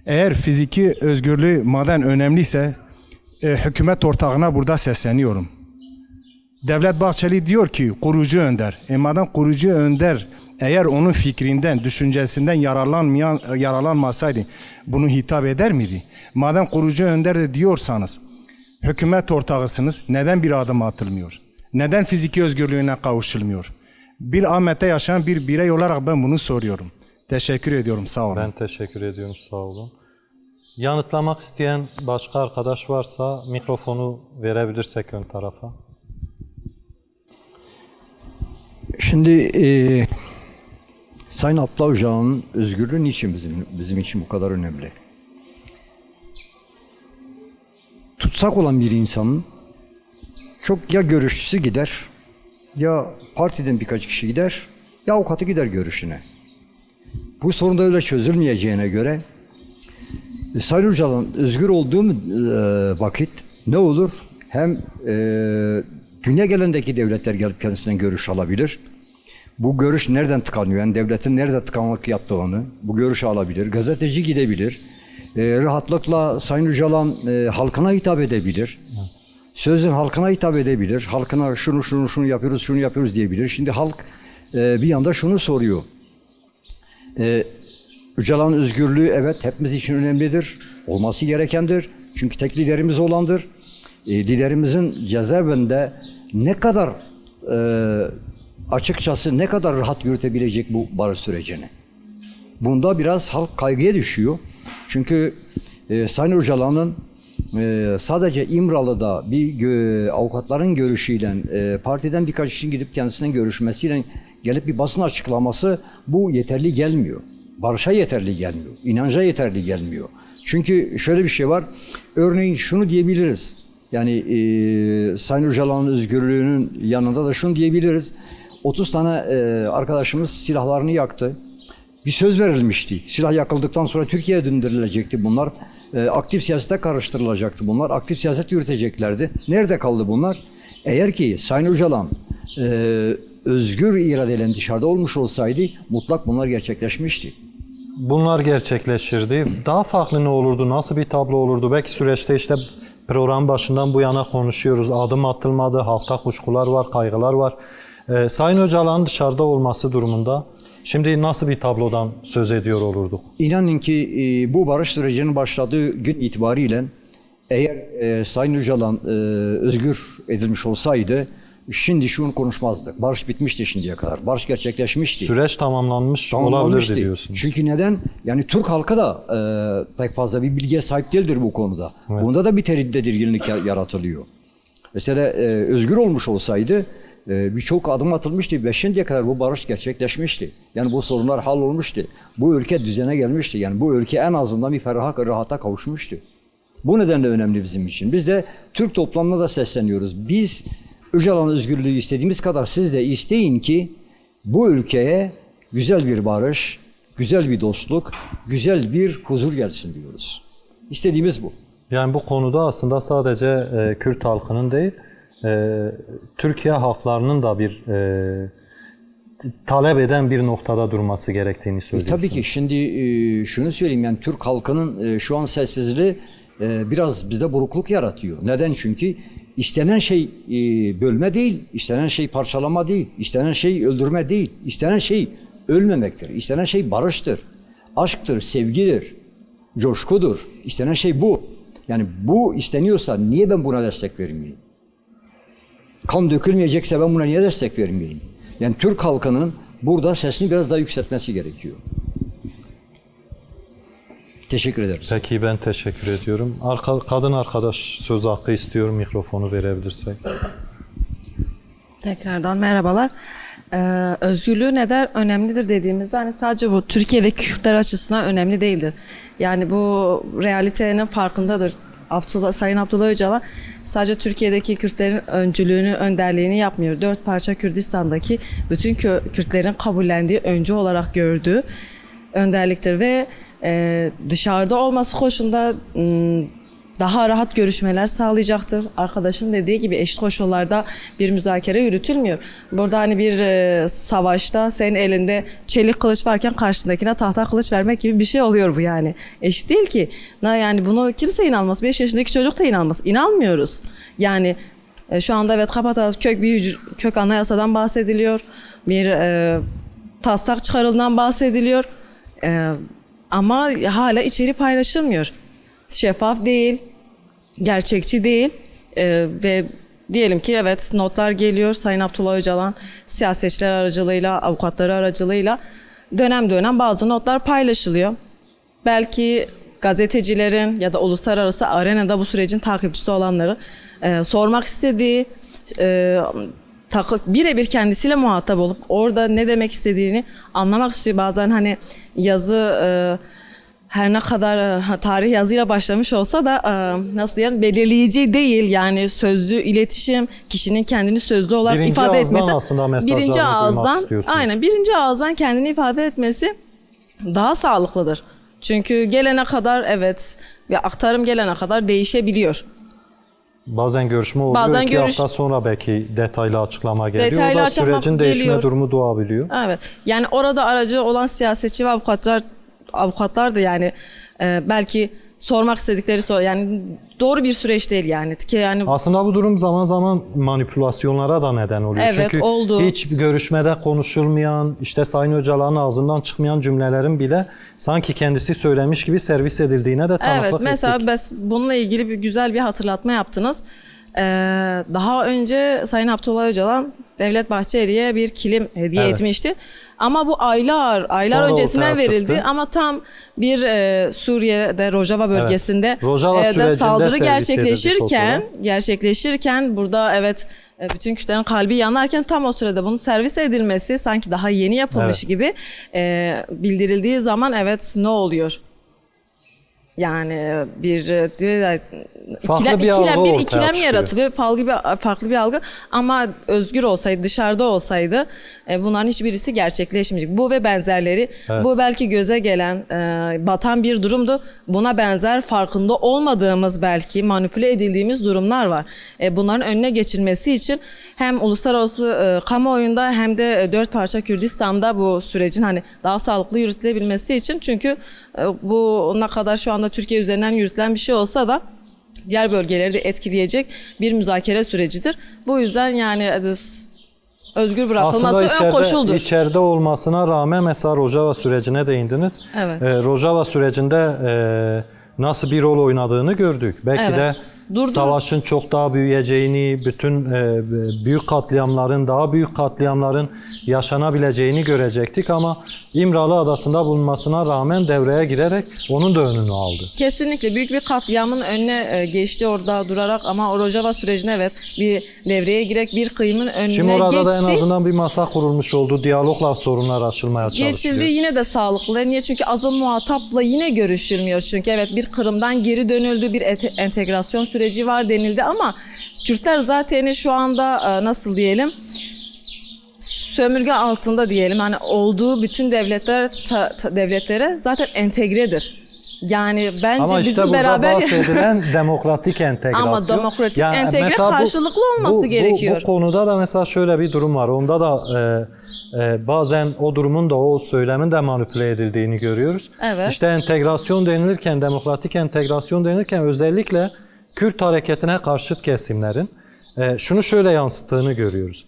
Eğer fiziki özgürlüğü madem önemliyse hükümet ortağına burada sesleniyorum. Devlet Bahçeli diyor ki kurucu önder. Madem kurucu önder eğer onun fikrinden, düşüncesinden yararlanmasaydı bunu hitap eder miydi? Madem kurucu önder de diyorsanız hükümet ortağısınız, neden bir adım atılmıyor? Neden fiziki özgürlüğüne kavuşulmuyor? Bir Ahmet'te yaşayan bir birey olarak ben bunu soruyorum. Teşekkür ediyorum, sağ olun. Ben teşekkür ediyorum, sağ olun. Yanıtlamak isteyen başka arkadaş varsa mikrofonu verebilirsek ön tarafa. Şimdi Sayın Abdullah Öcalan'ın özgürlüğü niçin bizim için bu kadar önemli? Tutsak olan bir insanın çok ya görüşçüsü gider, ya partiden birkaç kişi gider, ya avukatı gider görüşüne. Bu sorun da öyle çözülmeyeceğine göre Sayın Öcalan özgür olduğu vakit ne olur? Hem dünya genelindeki devletler gelip kendisinden görüş alabilir. Bu görüş nereden tıkanıyor? Yani devletin nerede tıkanlık yaptığını bu görüşü alabilir. Gazeteci gidebilir. Rahatlıkla Sayın Öcalan halkına hitap edebilir. Sözün halkına hitap edebilir. Halkına şunu yapıyoruz diyebilir. Şimdi halk bir yanda şunu soruyor. Öcalan'ın özgürlüğü evet hepimiz için önemlidir. Olması gerekendir. Çünkü tek liderimiz olandır. Liderimizin cezaevinde ne kadar açıkçası ne kadar rahat yürütebilecek bu barış sürecini. Bunda biraz halk kaygıya düşüyor. Çünkü Sayın Öcalan'ın sadece İmralı'da avukatların görüşüyle partiden birkaç kişinin gidip kendisinden görüşmesiyle gelip bir basın açıklaması bu yeterli gelmiyor. Barışa yeterli gelmiyor. İnanca yeterli gelmiyor. Çünkü şöyle bir şey var. Örneğin şunu diyebiliriz. Yani Sayın Öcalan'ın özgürlüğünün yanında da şunu diyebiliriz. 30 tane arkadaşımız silahlarını yaktı. Bir söz verilmişti. Silah yakıldıktan sonra Türkiye'ye döndürülecekti bunlar. Aktif siyasete karıştırılacaktı bunlar. Aktif siyaset yürüteceklerdi. Nerede kaldı bunlar? Eğer ki Sayın Öcalan özgür iradeyle dışarıda olmuş olsaydı mutlak bunlar gerçekleşmişti. Bunlar gerçekleşirdi. Daha farklı ne olurdu? Nasıl bir tablo olurdu? Belki süreçte işte program başından bu yana konuşuyoruz. Adım atılmadı, halkta kuşkular var, kaygılar var. Sayın Öcalan'ın dışarıda olması durumunda şimdi nasıl bir tablodan söz ediyor olurduk? İnanın ki bu barış sürecinin başladığı gün itibariyle eğer Sayın Öcalan özgür edilmiş olsaydı şimdi şunu konuşmazdık. Barış bitmişti şimdiye kadar. Barış gerçekleşmişti. Süreç tamamlanmıştı olabilirdi diyorsun. Çünkü neden? Yani Türk halkı da pek fazla bir bilgiye sahip değildir bu konuda. Evet. Bunda da bir tedirginlik yaratılıyor. Mesela özgür olmuş olsaydı birçok adım atılmıştı ve şimdiye kadar bu barış gerçekleşmişti. Yani bu sorunlar hallolmuştu. Bu ülke düzene gelmişti. Yani bu ülke en azından bir rahata kavuşmuştu. Bu nedenle önemli bizim için. Biz de Türk toplamına da sesleniyoruz. Biz Öcalan özgürlüğü istediğimiz kadar siz de isteyin ki bu ülkeye güzel bir barış, güzel bir dostluk, güzel bir huzur gelsin diyoruz. İstediğimiz bu. Yani bu konuda aslında sadece Kürt halkının değil, Türkiye halklarının da bir talep eden bir noktada durması gerektiğini söylüyorsunuz. Tabii ki şimdi şunu söyleyeyim, yani Türk halkının şu an sessizliği biraz bize burukluk yaratıyor. Neden? Çünkü istenen şey bölme değil, istenen şey parçalama değil, istenen şey öldürme değil, istenen şey ölmemektir, istenen şey barıştır, aşktır, sevgidir, coşkudur. İstenen şey bu. Yani bu isteniyorsa niye ben buna destek vermeyeyim? Kan dökülmeyecekse ben buna niye destek vermeyeyim? Yani Türk halkının burada sesini biraz daha yükseltmesi gerekiyor. Teşekkür ederiz. Peki, ben teşekkür ediyorum. Kadın arkadaş söz hakkı istiyorum, mikrofonu verebilirsek. Tekrardan merhabalar. Özgürlüğü neden önemlidir dediğimizde hani sadece bu Türkiye'deki Kürtler açısından önemli değildir. Yani bu realitenin farkındadır. Sayın Abdullah Öcalan sadece Türkiye'deki Kürtlerin öncülüğünü, önderliğini yapmıyor. 4 parça Kürdistan'daki bütün Kürtlerin kabullendiği, öncü olarak gördüğü önderliktir ve dışarıda olması koşulunda daha rahat görüşmeler sağlayacaktır. Arkadaşın dediği gibi eşit koşullarda bir müzakere yürütülmüyor. Burada hani bir savaşta senin elinde çelik kılıç varken karşındakine tahta kılıç vermek gibi bir şey oluyor bu yani. Eşit değil ki. Yani bunu kimse inanmaz. 5 yaşındaki çocuk da inanmaz. İnanmıyoruz. Yani şu anda evet Kapatas kök anayasadan bahsediliyor. Bir taslak çıkarıldığından bahsediliyor. Ama hala içeri paylaşılmıyor. Şeffaf değil, gerçekçi değil ve diyelim ki evet notlar geliyor. Sayın Abdullah Öcalan siyasetçiler aracılığıyla, avukatları aracılığıyla dönem dönem bazı notlar paylaşılıyor. Belki gazetecilerin ya da uluslararası arenada bu sürecin takipçisi olanları sormak istediği, birebir kendisiyle muhatap olup orada ne demek istediğini anlamak istiyor. Bazen hani yazı her ne kadar tarih yazıyla başlamış olsa da nasıl diyelim belirleyici değil. Yani sözlü iletişim, kişinin kendini sözlü olarak birinci ifade etmesi. Birinci ağızdan kendini ifade etmesi daha sağlıklıdır. Çünkü gelene kadar evet bir aktarım gelene kadar değişebiliyor. Bazen görüşme oluyor. Bazen 2 hafta sonra belki detaylı açıklama geliyor. Detaylı o da açıklama sürecin değişme geliyor. durumu doğabiliyor. Evet. Yani orada aracı olan siyasetçi ve avukatlar da yani belki sormak istedikleri yani doğru bir süreç değil yani. Yani aslında bu durum zaman zaman manipülasyonlara da neden oluyor. Evet, çünkü oldu. hiç görüşmede konuşulmayan, işte Sayın Öcalan'ın ağzından çıkmayan cümlelerin bile sanki kendisi söylemiş gibi servis edildiğine de tanıklık ettik. Evet, mesela bununla ilgili güzel bir hatırlatma yaptınız. Daha önce Sayın Abdullah Öcalan Devlet Bahçeli'ye bir kilim hediye etmişti. Ama bu aylar Sonra öncesinden verildi. çıktı. Ama tam bir Suriye'de Rojava bölgesinde Rojava sürecinde saldırı servis gerçekleşirken burada evet bütün Kürtlerin kalbi yanarken tam o sırada bunun servis edilmesi sanki daha yeni yapılmış gibi bildirildiği zaman evet ne oluyor? Yani bir ikilem yaratılıyor. Farklı bir algı ama özgür olsaydı, dışarıda olsaydı bunların hiçbirisi gerçekleşmeyecek. Bu ve benzerleri bu belki göze gelen batan bir durumdu. Buna benzer farkında olmadığımız belki manipüle edildiğimiz durumlar var. Bunların önüne geçilmesi için hem uluslararası kamuoyunda hem de 4 parça Kürdistan'da bu sürecin hani daha sağlıklı yürütülebilmesi için çünkü bu ne kadar şu anda Türkiye üzerinden yürütülen bir şey olsa da diğer bölgeleri de etkileyecek bir müzakere sürecidir. Bu yüzden yani özgür bırakılması ön koşuldur. İçeride olmasına rağmen mesela Rojava sürecine değindiniz. Evet. Rojava sürecinde nasıl bir rol oynadığını gördük. Belki de savaşın çok daha büyüyeceğini, bütün büyük katliamların, daha büyük katliamların yaşanabileceğini görecektik ama İmralı Adası'nda bulunmasına rağmen devreye girerek onun da önünü aldı. Kesinlikle büyük bir katliamın önüne geçti orada durarak ama o Rojava sürecine evet bir devreye girerek bir kıyımın önüne Şimdi orada geçti. da en azından bir masa kurulmuş oldu. Diyalogla sorunlar aşılmaya çalışılıyor. Geçildi yine de sağlıklı. Niye? Çünkü az o muhatapla yine görüşülmüyor. Çünkü evet bir Kırım'dan geri dönüldü, bir entegrasyon süreci var denildi ama Kürtler zaten şu anda nasıl diyelim sömürge altında diyelim. Hani olduğu bütün devletlere zaten entegredir. Yani bence ama işte bizim burada beraber bahsedilen demokratik entegrasyon. ama demokratik Yani entegre mesela karşılıklı olması gerekiyor. Bu konuda da mesela şöyle bir durum var. Onda da bazen o durumun da o söylemin de manipüle edildiğini görüyoruz. Evet. İşte entegrasyon denilirken, demokratik entegrasyon denilirken özellikle Kürt hareketine karşıt kesimlerin şunu şöyle yansıttığını görüyoruz.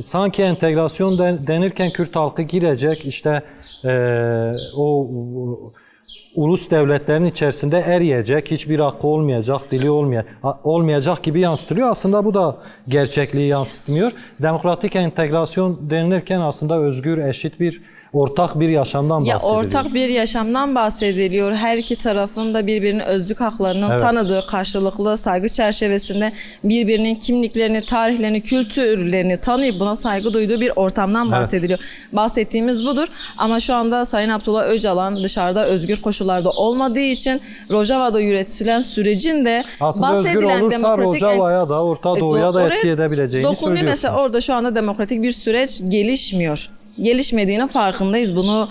Sanki entegrasyon denirken Kürt halkı girecek, işte o ulus devletlerin içerisinde eriyecek, hiçbir hakkı olmayacak, dili olmayacak gibi yansıtılıyor. Aslında bu da gerçekliği yansıtmıyor. Demokratik entegrasyon denilirken aslında özgür, eşit bir ortak bir yaşamdan bahsediliyor. Ortak bir yaşamdan bahsediliyor. Her iki tarafın da birbirinin özlük haklarının tanıdığı karşılıklı saygı çerçevesinde birbirinin kimliklerini, tarihlerini, kültürlerini tanıyıp buna saygı duyduğu bir ortamdan bahsediliyor. Bahsettiğimiz budur. Ama şu anda Sayın Abdullah Öcalan dışarıda özgür koşullarda olmadığı için Rojava'da yürütülen sürecin de aslında özgür olursa Rojava'ya da Orta Doğu'ya da etki edebileceğini söylüyorsunuz. Mesela orada şu anda demokratik bir süreç gelişmiyor. Gelişmediğinin farkındayız. Bunu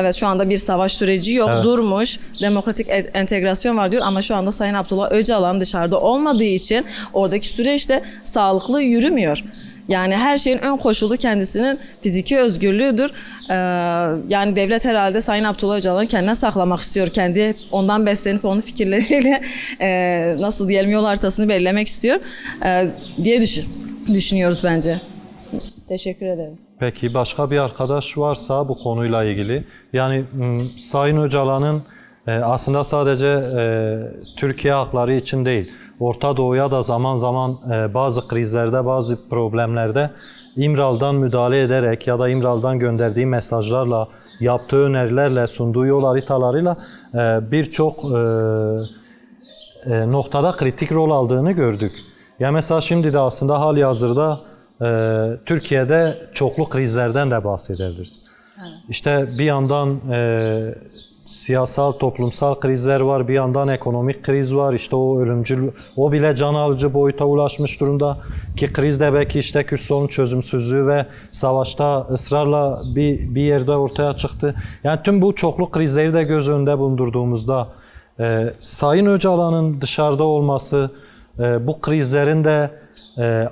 evet şu anda bir savaş süreci yok, durmuş. Demokratik entegrasyon var diyor ama şu anda Sayın Abdullah Öcalan dışarıda olmadığı için oradaki süreç de sağlıklı yürümüyor. Yani her şeyin ön koşulu kendisinin fiziki özgürlüğüdür. Yani devlet herhalde Sayın Abdullah Öcalan'ı kendine saklamak istiyor. Kendi ondan beslenip onun fikirleriyle nasıl diyelim yol haritasını belirlemek istiyor diye düşünüyoruz bence. Teşekkür ederim. Peki başka bir arkadaş varsa bu konuyla ilgili, yani Sayın Öcalan'ın aslında sadece Türkiye hakları için değil, Orta Doğu'ya da zaman zaman bazı krizlerde, bazı problemlerde İmralı'dan müdahale ederek ya da İmralı'dan gönderdiği mesajlarla, yaptığı önerilerle, sunduğu yol haritalarıyla birçok noktada kritik rol aldığını gördük. Ya mesela şimdi de aslında halihazırda Türkiye'de çoklu krizlerden de bahsedebiliriz. Evet. İşte bir yandan siyasal, toplumsal krizler var, bir yandan ekonomik kriz var. İşte o ölümcül, o bile can alıcı boyuta ulaşmış durumda. Ki kriz de belki işte Kürt sorunun çözümsüzlüğü ve savaşta ısrarla bir yerde ortaya çıktı. Yani tüm bu çoklu krizleri de göz önünde bulundurduğumuzda Sayın Öcalan'ın dışarıda olması, bu krizlerin de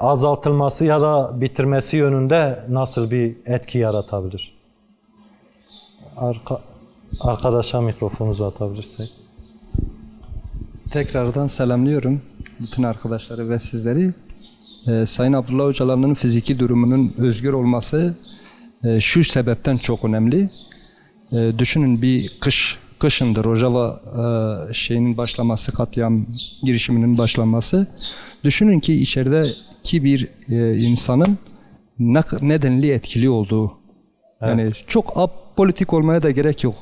azaltılması ya da bitirmesi yönünde nasıl bir etki yaratabilir? Arkadaşa mikrofonu uzatabilirsek. Tekrardan selamlıyorum bütün arkadaşları ve sizleri. Sayın Abdullah Öcalan'ın fiziki durumunun özgür olması şu sebepten çok önemli. Düşünün bir kışındır Rojava şeyinin başlaması, katliam girişiminin başlaması. Düşünün ki içerideki bir insanın ne denli etkili olduğu. Yani çok apolitik olmaya da gerek yok.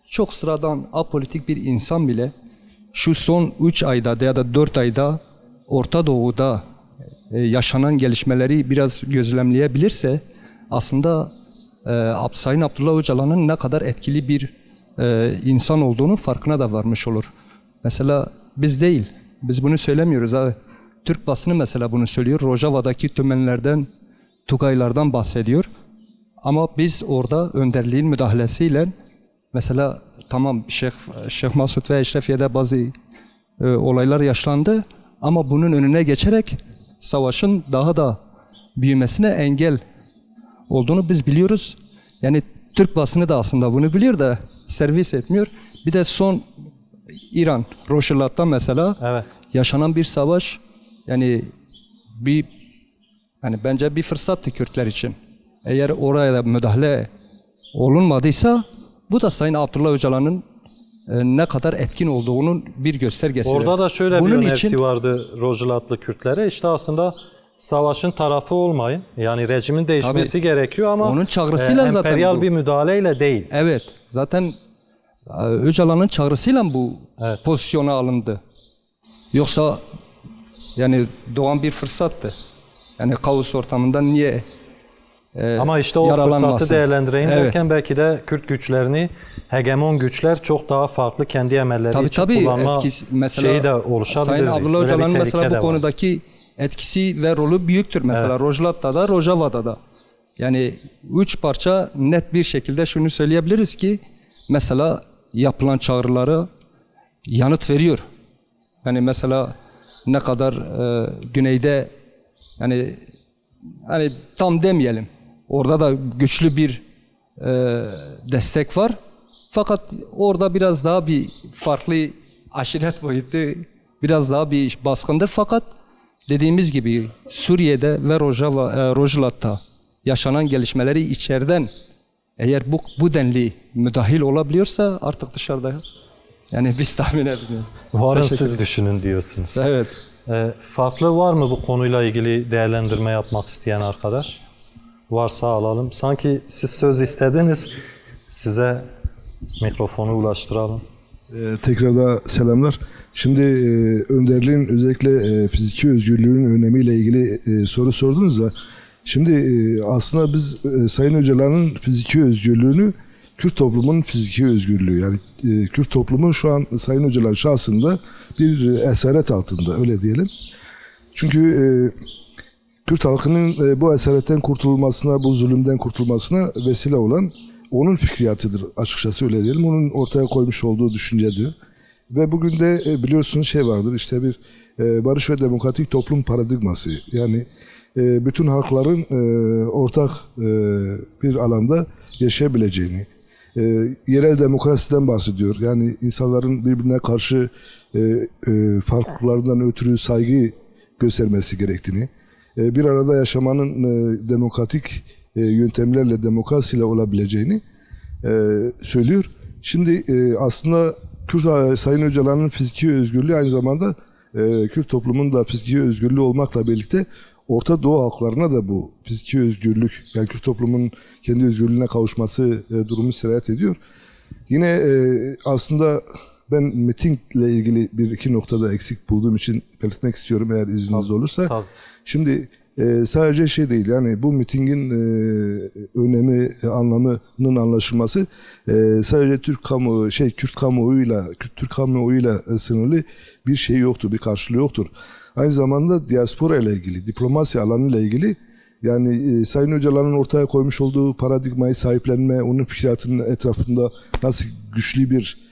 Çok sıradan apolitik bir insan bile şu son 3 ayda ya da 4 ayda Orta Doğu'da yaşanan gelişmeleri biraz gözlemleyebilirse aslında Sayın Abdullah Öcalan'ın ne kadar etkili bir insan olduğunun farkına da varmış olur. Mesela biz bunu söylemiyoruz. Türk basını mesela bunu söylüyor. Rojava'daki tümenlerden, Tugaylardan bahsediyor. Ama biz orada önderliğin müdahalesiyle mesela tamam Şeyh Masud ve Eşrefiye'de bazı olaylar yaşandı ama bunun önüne geçerek savaşın daha da büyümesine engel olduğunu biz biliyoruz. Yani Türk basını da aslında bunu biliyor da servis etmiyor. Bir de son İran, Roşilat'ta mesela yaşanan bir savaş yani bence bir fırsattı Kürtler için. Eğer oraya da müdahale olunmadıysa bu da Sayın Abdullah Öcalan'ın ne kadar etkin olduğunun bir göstergesi. Orada da şöyle Bunun bir önerisi için vardı Rojhilatlı Kürtlere. İşte aslında savaşın tarafı olmayın. Yani rejimin değişmesi gerekiyor ama onun çağrısıyla zaten emperyal bu. bir müdahaleyle değil. Evet, zaten Öcalan'ın çağrısıyla bu Evet. pozisyona alındı. Yoksa yani doğan bir fırsattı. Yani kaos ortamında niye Ama işte o yaralanmasın? fırsatı değerlendireyim Evet. derken belki de Kürt güçlerini, hegemon güçler çok daha farklı kendi emelleri için kullanma mesela şeyi de oluşabilir. Sayın Abdullah Böyle bir Öcalan'ın tehlike mesela de bu var. konudaki etkisi ve rolü büyüktür. Mesela Evet. Rojhilat'ta, Rojava'da da. Yani 3 parça net bir şekilde şunu söyleyebiliriz ki mesela yapılan çağrıları yanıt veriyor. Yani mesela ne kadar güneyde yani hani tam demeyelim. Orada da güçlü bir destek var. Fakat orada biraz daha bir farklı aşiret boyutu biraz daha bir baskındır. Fakat dediğimiz gibi Suriye'de ve Rojhilat'ta yaşanan gelişmeleri içeriden eğer bu denli müdahil olabiliyorsa artık dışarıda yani biz tahmin etmiyoruz. Varın Teşekkür siz düşünün diyorsunuz. Evet. Farklı var mı bu konuyla ilgili değerlendirme yapmak isteyen arkadaş? Varsa alalım. Sanki siz söz istediniz. Size mikrofonu ulaştıralım. Tekrar da selamlar. Şimdi önderliğin özellikle fiziki özgürlüğün önemiyle ilgili soru sordunuz da şimdi aslında biz Sayın Öcalan'ın fiziki özgürlüğünü Kürt toplumunun fiziki özgürlüğü yani Kürt toplumu şu an Sayın Öcalan şahsında bir esaret altında öyle diyelim. Çünkü Kürt halkının bu esaretten kurtulmasına, bu zulümden kurtulmasına vesile olan onun fikriyatıdır açıkçası öyle diyelim. Onun ortaya koymuş olduğu düşüncedir. Ve bugün de biliyorsunuz şey vardır işte bir barış ve demokratik toplum paradigması. Yani bütün halkların ortak bir alanda yaşayabileceğini, yerel demokrasiden bahsediyor. Yani insanların birbirine karşı farklılıklarından ötürü saygı göstermesi gerektiğini, bir arada yaşamanın demokratik yöntemlerle, demokrasiyle olabileceğini söylüyor. Şimdi aslında Sayın Öcalan'ın fiziki özgürlüğü aynı zamanda Kürt toplumunun da fiziki özgürlüğü olmakla birlikte Orta Doğu halklarına da bu fiziki özgürlük, yani Kürt toplumunun kendi özgürlüğüne kavuşması durumu sirayet ediyor. Yine aslında ben mitingle ilgili bir iki noktada eksik bulduğum için belirtmek istiyorum eğer izniniz olursa. Tabii. Şimdi sadece şey değil yani bu mitingin önemi, anlamının anlaşılması sadece Kürt kamuoyuyla sınırlı bir şey yoktur, bir karşılığı yoktur. Aynı zamanda diaspora ile ilgili, diplomasi alanı ile ilgili yani Sayın Öcalan'ın ortaya koymuş olduğu paradigmayı sahiplenme, onun fikriyatının etrafında nasıl güçlü bir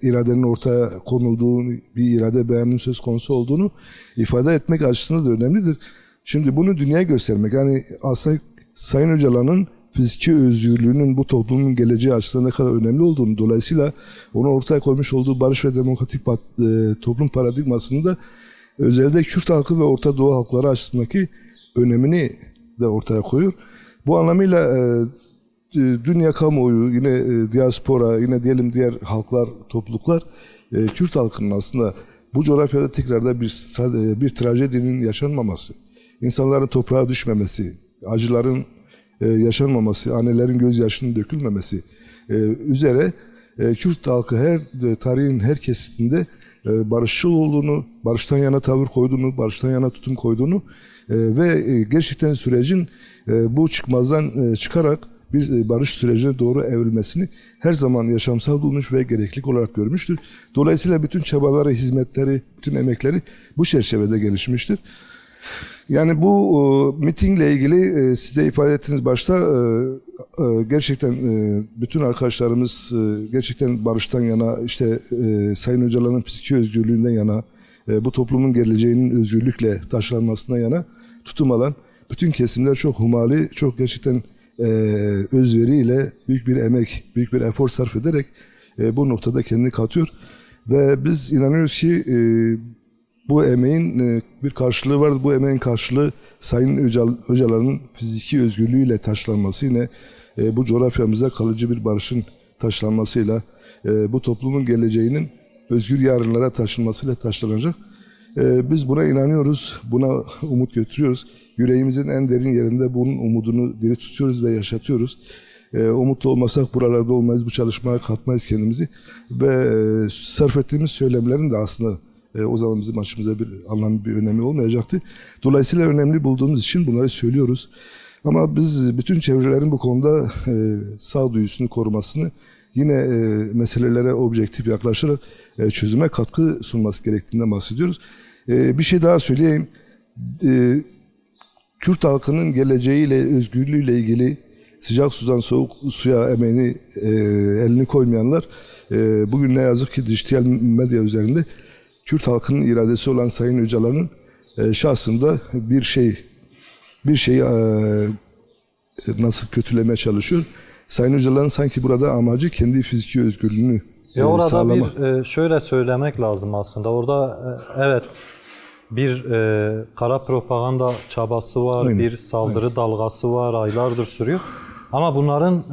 iradenin ortaya konulduğu, bir irade beyanının söz konusu olduğunu ifade etmek açısından da önemlidir. Şimdi bunu dünyaya göstermek, yani aslında Sayın Öcalan'ın fiziki özgürlüğünün bu toplumun geleceği açısından ne kadar önemli olduğunu, dolayısıyla onu ortaya koymuş olduğu barış ve demokratik toplum paradigmasını da özellikle Kürt halkı ve Orta Doğu halkları açısındaki önemini de ortaya koyuyor. Bu anlamıyla dünya kamuoyu, yine diaspora, yine diyelim diğer halklar, topluluklar Kürt halkının aslında bu coğrafyada tekrarda bir trajedinin yaşanmaması, insanların toprağa düşmemesi, acıların yaşanmaması, annelerin gözyaşının dökülmemesi üzere Kürt halkı tarihin her kesitinde barışçıl olduğunu, barıştan yana tavır koyduğunu, barıştan yana tutum koyduğunu ve gerçekten sürecin bu çıkmazdan çıkarak bir barış sürecine doğru evrilmesini her zaman yaşamsal bulmuş ve gereklilik olarak görmüştür. Dolayısıyla bütün çabaları, hizmetleri, bütün emekleri bu çerçevede gelişmiştir. Yani bu mitingle ilgili siz de ifade ettiğiniz başta gerçekten bütün arkadaşlarımız gerçekten barıştan yana, işte Sayın Öcalan'ın fiziki özgürlüğünden yana, bu toplumun geleceğinin özgürlükle taşlanmasına yana tutum alan bütün kesimler çok humali, çok gerçekten özveriyle büyük bir emek, büyük bir efor sarf ederek bu noktada kendini katıyor. Ve biz inanıyoruz ki bu emeğin bir karşılığı var. Bu emeğin karşılığı Sayın Öcalan'ın fiziki özgürlüğüyle taşlanması, yine bu coğrafyamıza kalıcı bir barışın taşlanmasıyla, bu toplumun geleceğinin özgür yarınlara taşınmasıyla taşlanacak. Biz buna inanıyoruz, buna umut götürüyoruz. Yüreğimizin en derin yerinde bunun umudunu diri tutuyoruz ve yaşatıyoruz. Umutlu olmasak buralarda olmayız, bu çalışmaya katmayız kendimizi. Ve sarf ettiğimiz söylemlerin de aslında o zaman bizim açımıza bir anlamı, bir önemi olmayacaktı. Dolayısıyla önemli bulduğumuz için bunları söylüyoruz. Ama biz bütün çevrelerin bu konuda sağduyusunu korumasını, yine meselelere objektif yaklaşarak çözüme katkı sunması gerektiğinden bahsediyoruz. Bir şey daha söyleyeyim. Kürt halkının geleceğiyle, özgürlüğüyle ilgili sıcak sudan soğuk suya emeğini, elini koymayanlar bugün ne yazık ki dijital medya üzerinde Kürt halkının iradesi olan Sayın Öcalan'ın şahsında bir şeyi nasıl kötülemeye çalışıyor. Sayın Öcalan'ın sanki burada amacı kendi fiziki özgürlüğünü Orada sağlama. şöyle söylemek lazım aslında. Orada evet bir kara propaganda çabası var, Aynen. bir saldırı dalgası var, aylardır sürüyor. Ama bunların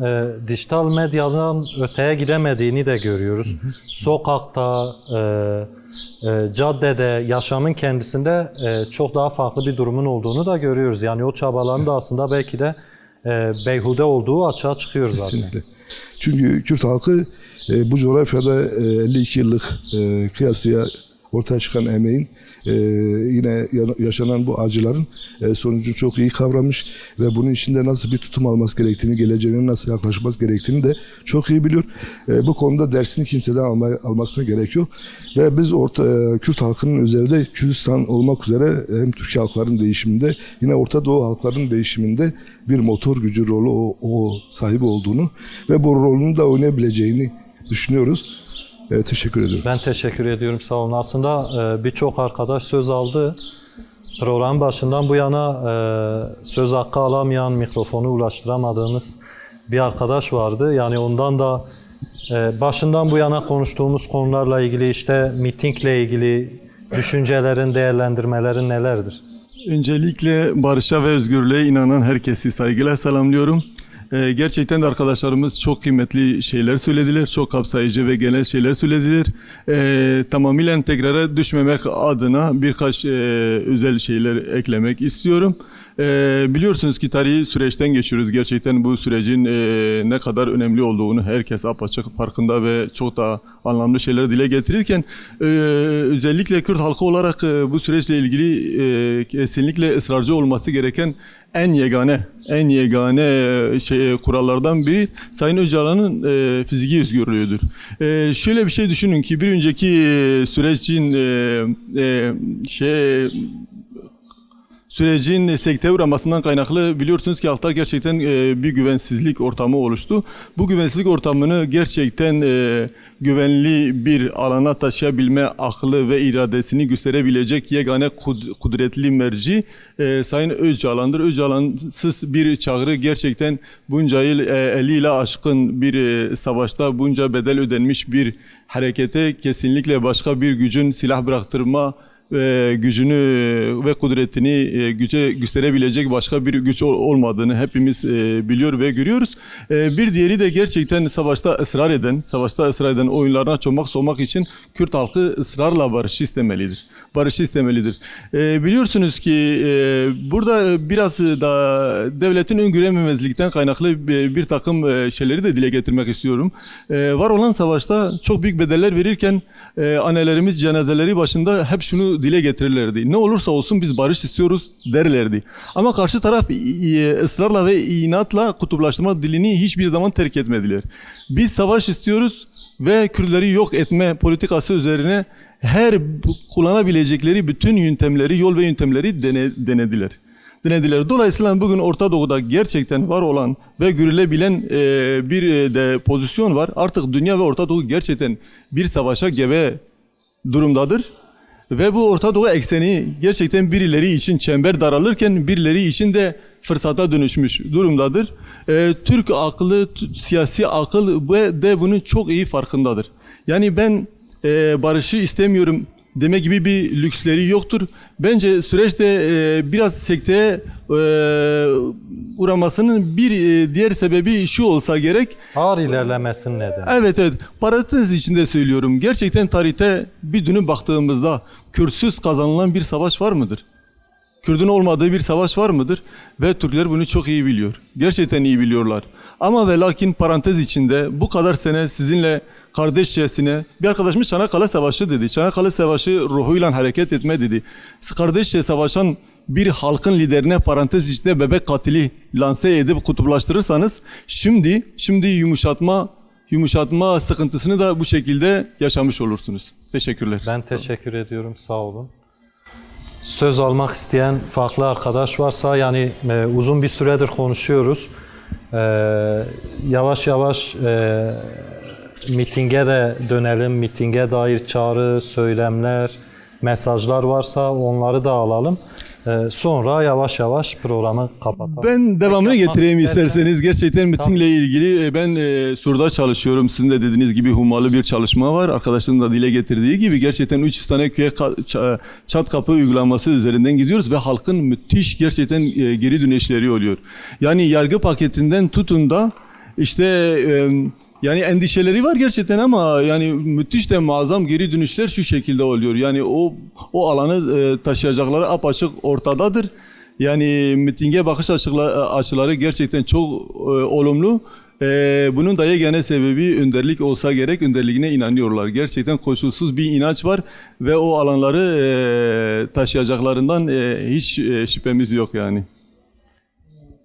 dijital medyadan öteye gidemediğini de görüyoruz. Sokakta, caddede, yaşamın kendisinde çok daha farklı bir durumun olduğunu da görüyoruz. Yani o çabaların da aslında belki de beyhude olduğu açığa çıkıyor zaten. Kesinlikle. Çünkü Kürt halkı bu coğrafyada 52 yıllık kıyasıya ortaya çıkan emeğin, yine yaşanan bu acıların sonucunu çok iyi kavramış ve bunun içinde nasıl bir tutum alması gerektiğini, geleceğine nasıl yaklaşması gerektiğini de çok iyi biliyor. Bu konuda dersini kimseden almasına gerek yok. Ve biz Kürt halkının özellikle Kürdistan olmak üzere hem Türkiye halklarının değişiminde, yine Orta Doğu halklarının değişiminde bir motor gücü rolü o sahibi olduğunu ve bu rolünü de oynayabileceğini düşünüyoruz. Teşekkür ediyorum. Ben teşekkür ediyorum, sağ olun. Aslında birçok arkadaş söz aldı. Program başından bu yana söz hakkı alamayan, mikrofonu ulaştıramadığımız bir arkadaş vardı. Yani ondan da başından bu yana konuştuğumuz konularla ilgili, işte mitingle ilgili düşüncelerin, değerlendirmelerin nelerdir? Öncelikle barışa ve özgürlüğe inanan herkesi saygıyla selamlıyorum. Gerçekten de arkadaşlarımız çok kıymetli şeyler söylediler. Çok kapsayıcı ve genel şeyler söylediler. Tamamıyla tekrara düşmemek adına birkaç özel şeyler eklemek istiyorum. Biliyorsunuz ki tarihi süreçten geçiyoruz. Gerçekten bu sürecin ne kadar önemli olduğunu herkes apaçık farkında ve çok da anlamlı şeyler dile getirirken özellikle Kürt halkı olarak bu süreçle ilgili kesinlikle ısrarcı olması gereken en yegane kurallardan biri Sayın Öcalan'ın fiziki özgürlüğüdür. Şöyle bir şey düşünün ki bir önceki sürecin sekteye uğramasından kaynaklı biliyorsunuz ki halkta gerçekten bir güvensizlik ortamı oluştu. Bu güvensizlik ortamını gerçekten güvenli bir alana taşıyabilme aklı ve iradesini gösterebilecek yegane kudretli merci Sayın Öcalan'dır. Öcalansız bir çağrı gerçekten bunca yıl eliyle aşkın bir savaşta bunca bedel ödenmiş bir harekete kesinlikle başka bir gücün silah bıraktırma gücünü ve kudretini güce gösterebilecek başka bir güç olmadığını hepimiz biliyor ve görüyoruz. Bir diğeri de gerçekten savaşta ısrar eden oyunlarına çomak sokmak için Kürt halkı ısrarla barışı istemelidir. Biliyorsunuz ki burada biraz da devletin öngörememezlikten kaynaklı bir takım şeyleri de dile getirmek istiyorum. Var olan savaşta çok büyük bedeller verirken annelerimiz cenazeleri başında hep şunu dile getirirlerdi. Ne olursa olsun biz barış istiyoruz derlerdi. Ama karşı taraf ısrarla ve inatla kutuplaştırma dilini hiçbir zaman terk etmediler. Biz savaş istiyoruz ve Kürtleri yok etme politikası üzerine her kullanabilecekleri bütün yöntemleri, yol ve yöntemleri denediler. Dolayısıyla bugün Orta Doğu'da gerçekten var olan ve görülebilen bir de pozisyon var. Artık dünya ve Orta Doğu gerçekten bir savaşa gebe durumdadır. Ve bu Orta Doğu ekseni gerçekten birileri için çember daralırken birileri için de fırsata dönüşmüş durumdadır. Türk aklı, siyasi akıl de bunun çok iyi farkındadır. Yani ben barışı istemiyorum deme gibi bir lüksleri yoktur. Bence süreçte biraz sekteye uğramasının bir diğer sebebi şu olsa gerek. Ağır ilerlemesinin nedeni. Evet, parantez içinde söylüyorum. Gerçekten tarihte bir dönüp baktığımızda Kürtsüz kazanılan bir savaş var mıdır? Kürdün olmadığı bir savaş var mıdır? Ve Türkler bunu çok iyi biliyor. Gerçekten iyi biliyorlar. Ama ve lakin parantez içinde bu kadar sene sizinle kardeşçesine, bir arkadaşımız Çanakkale Savaşı dedi. Çanakkale Savaşı ruhuyla hareket etme dedi. Kardeşçe savaşan bir halkın liderine parantez içinde bebek katili lanse edip kutuplaştırırsanız şimdi yumuşatma sıkıntısını da bu şekilde yaşamış olursunuz. Teşekkürler. Ben teşekkür ediyorum. Sağ olun. Söz almak isteyen farklı arkadaş varsa, yani uzun bir süredir konuşuyoruz. Yavaş yavaş mitinge de dönelim. Mitinge dair çağrı, söylemler, mesajlar varsa onları da alalım. Sonra yavaş yavaş programı kapatalım. Ben devamını Yapmak getireyim istersen- isterseniz. Gerçekten mitingle ilgili ben Sur'da çalışıyorum. Sizin de dediğiniz gibi hummalı bir çalışma var. Arkadaşın da dile getirdiği gibi gerçekten 300 tane köye çat kapı uygulaması üzerinden gidiyoruz ve halkın müthiş gerçekten geri dönüşleri oluyor. Yani yargı paketinden tutun da işte yani endişeleri var gerçekten ama yani müthiş de muazzam geri dönüşler şu şekilde oluyor. Yani o alanı taşıyacakları apaçık ortadadır. Yani mitinge bakış açıları gerçekten çok olumlu. Bunun da yegane sebebi önderlik olsa gerek, önderliğine inanıyorlar. Gerçekten koşulsuz bir inanç var ve o alanları taşıyacaklarından hiç şüphemiz yok yani.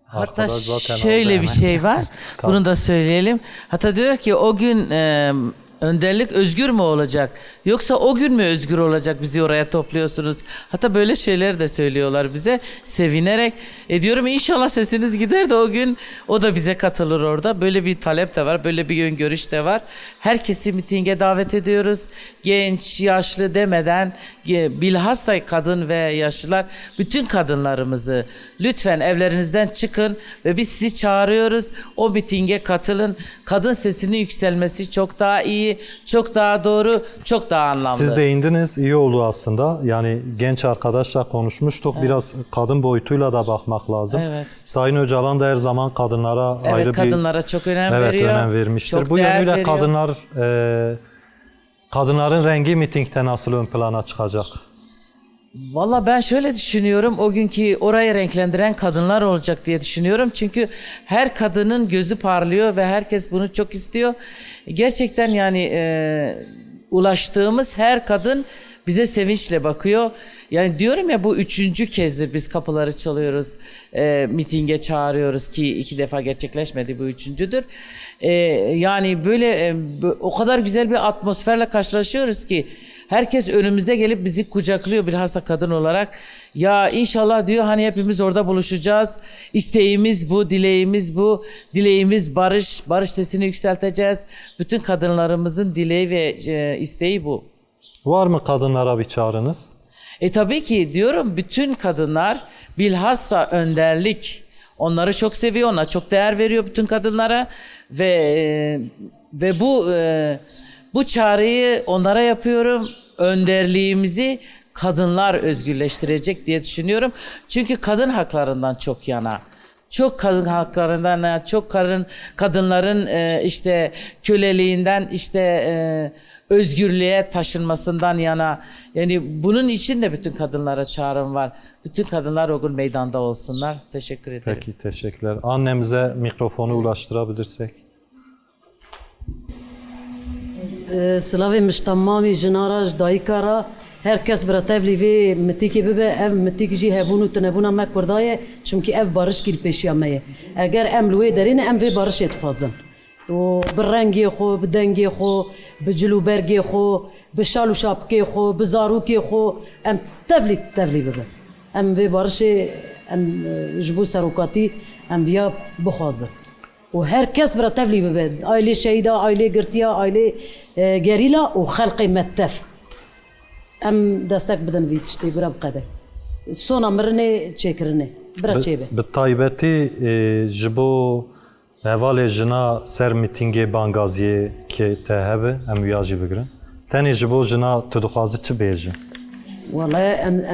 Hatta Arkadaş zaten şöyle aldı bir hemen. şey var. Bunu da söyleyelim. Hatta diyor ki o gün önderlik özgür mü olacak? Yoksa o gün mü özgür olacak, bizi oraya topluyorsunuz? Hatta böyle şeyler de söylüyorlar bize sevinerek. Diyorum inşallah sesiniz gider de o gün o da bize katılır orada. Böyle bir talep de var, böyle bir görüş de var. Herkesi mitinge davet ediyoruz. Genç, yaşlı demeden bilhassa kadın ve yaşlılar, bütün kadınlarımızı lütfen evlerinizden çıkın ve biz sizi çağırıyoruz. O mitinge katılın. Kadın sesinin yükselmesi çok daha iyi, çok daha doğru, çok daha anlamlı. Siz de indiniz, iyi oldu aslında. Yani genç arkadaşla konuşmuştuk. Biraz kadın boyutuyla da bakmak lazım. Evet. Sayın Öcalan da her zaman kadınlara ayrı kadınlara çok önem evet, veriyor. önem vermiştir. Çok Bu değer yönüyle veriyor. kadınların rengi mitingde nasıl ön plana çıkacak? Valla ben şöyle düşünüyorum, o günkü orayı renklendiren kadınlar olacak diye düşünüyorum. Çünkü her kadının gözü parlıyor ve herkes bunu çok istiyor. Gerçekten yani ulaştığımız her kadın bize sevinçle bakıyor. Yani diyorum ya, bu 3. kezdir biz kapıları çalıyoruz, mitinge çağırıyoruz ki 2 defa gerçekleşmedi, bu 3.'dür. Yani böyle o kadar güzel bir atmosferle karşılaşıyoruz ki herkes önümüze gelip bizi kucaklıyor, bilhassa kadın olarak. Ya inşallah diyor, hani hepimiz orada buluşacağız. İsteğimiz bu, dileğimiz bu. Dileğimiz barış, barış sesini yükselteceğiz. Bütün kadınlarımızın dileği ve isteği bu. Var mı kadınlara bir çağrınız? Tabii ki diyorum, bütün kadınlar bilhassa önderlik onları çok seviyor, ona çok değer veriyor bütün kadınlara ve bu çağrıyı onlara yapıyorum. Önderliğimizi kadınlar özgürleştirecek diye düşünüyorum. Çünkü kadın haklarından çok yana. Çok kadın haklarından, çok kadınların işte köleliğinden, işte özgürlüğe taşınmasından yana. Yani bunun için de bütün kadınlara çağrım var. Bütün kadınlar o gün meydanda olsunlar. Teşekkür ederim. Peki, teşekkürler. Annemize mikrofonu ulaştırabilirsek. Slavê miştamamê jinara ji dayîkara herkes bi tevlî vê mitikê bibe, ev mitik jî hebûn û tunebûna me Kurda ye, çimkî ev barış kîrpêşiya me ye. Eger em li wê derê ne, em vê barişê dixwazin. Bi rengê xwe, bi dengê xwe, bi cilûbergê xwe, bi şal û şapkê xwe, bi zarokê xwe, em tevlî bibe. Em vê barişê em ji bo serokatî em viya bixwazin. و هر کس برای تفلی ببید، آیلی شهیدا، آیلی گرتیا، آیلی گریلا و خلقی متف. ام دستک بدن ویتشتی برای بقده. سونا مرنه چکرنه، برای چه به؟ به تایبەتی ji bo hevalê jina ser mîtingê bangaziyê ki te hebe, em wiya jî bigirin. Tenê ji bo jina tu dixwazî çi bêjî? والله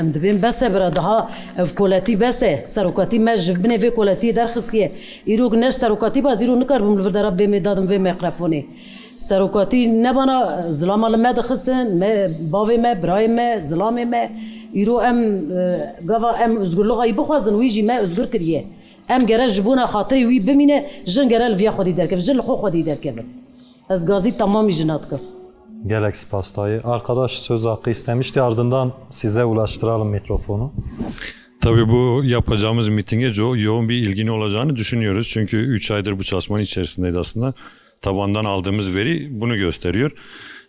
ام دبین بسه برا daha ev koleti bese serokati me jibne ve koleti derxistiye îro ne serokati baz îro nikar bim li dera bê dadim ve mikrofoni serokati ne bana zilama li me dixistin me bavê me birayê me zilamê me îro em gava em özgürlüğayı bixwazin wî jî me özgür kiriye em gere ji bona xatirî wî bimîne jin gere li viya xwedî derkevin jin li xwe xwedî derkevin ez gazî tamamî jina dikim. Gerek spas dayı. Arkadaş söz hakkı istemişti. Ardından size ulaştıralım mikrofonu. Tabii bu yapacağımız mitinge yoğun bir ilgini olacağını düşünüyoruz. Çünkü 3 aydır bu çalışmanın içerisindeydi aslında. Tabandan aldığımız veri bunu gösteriyor.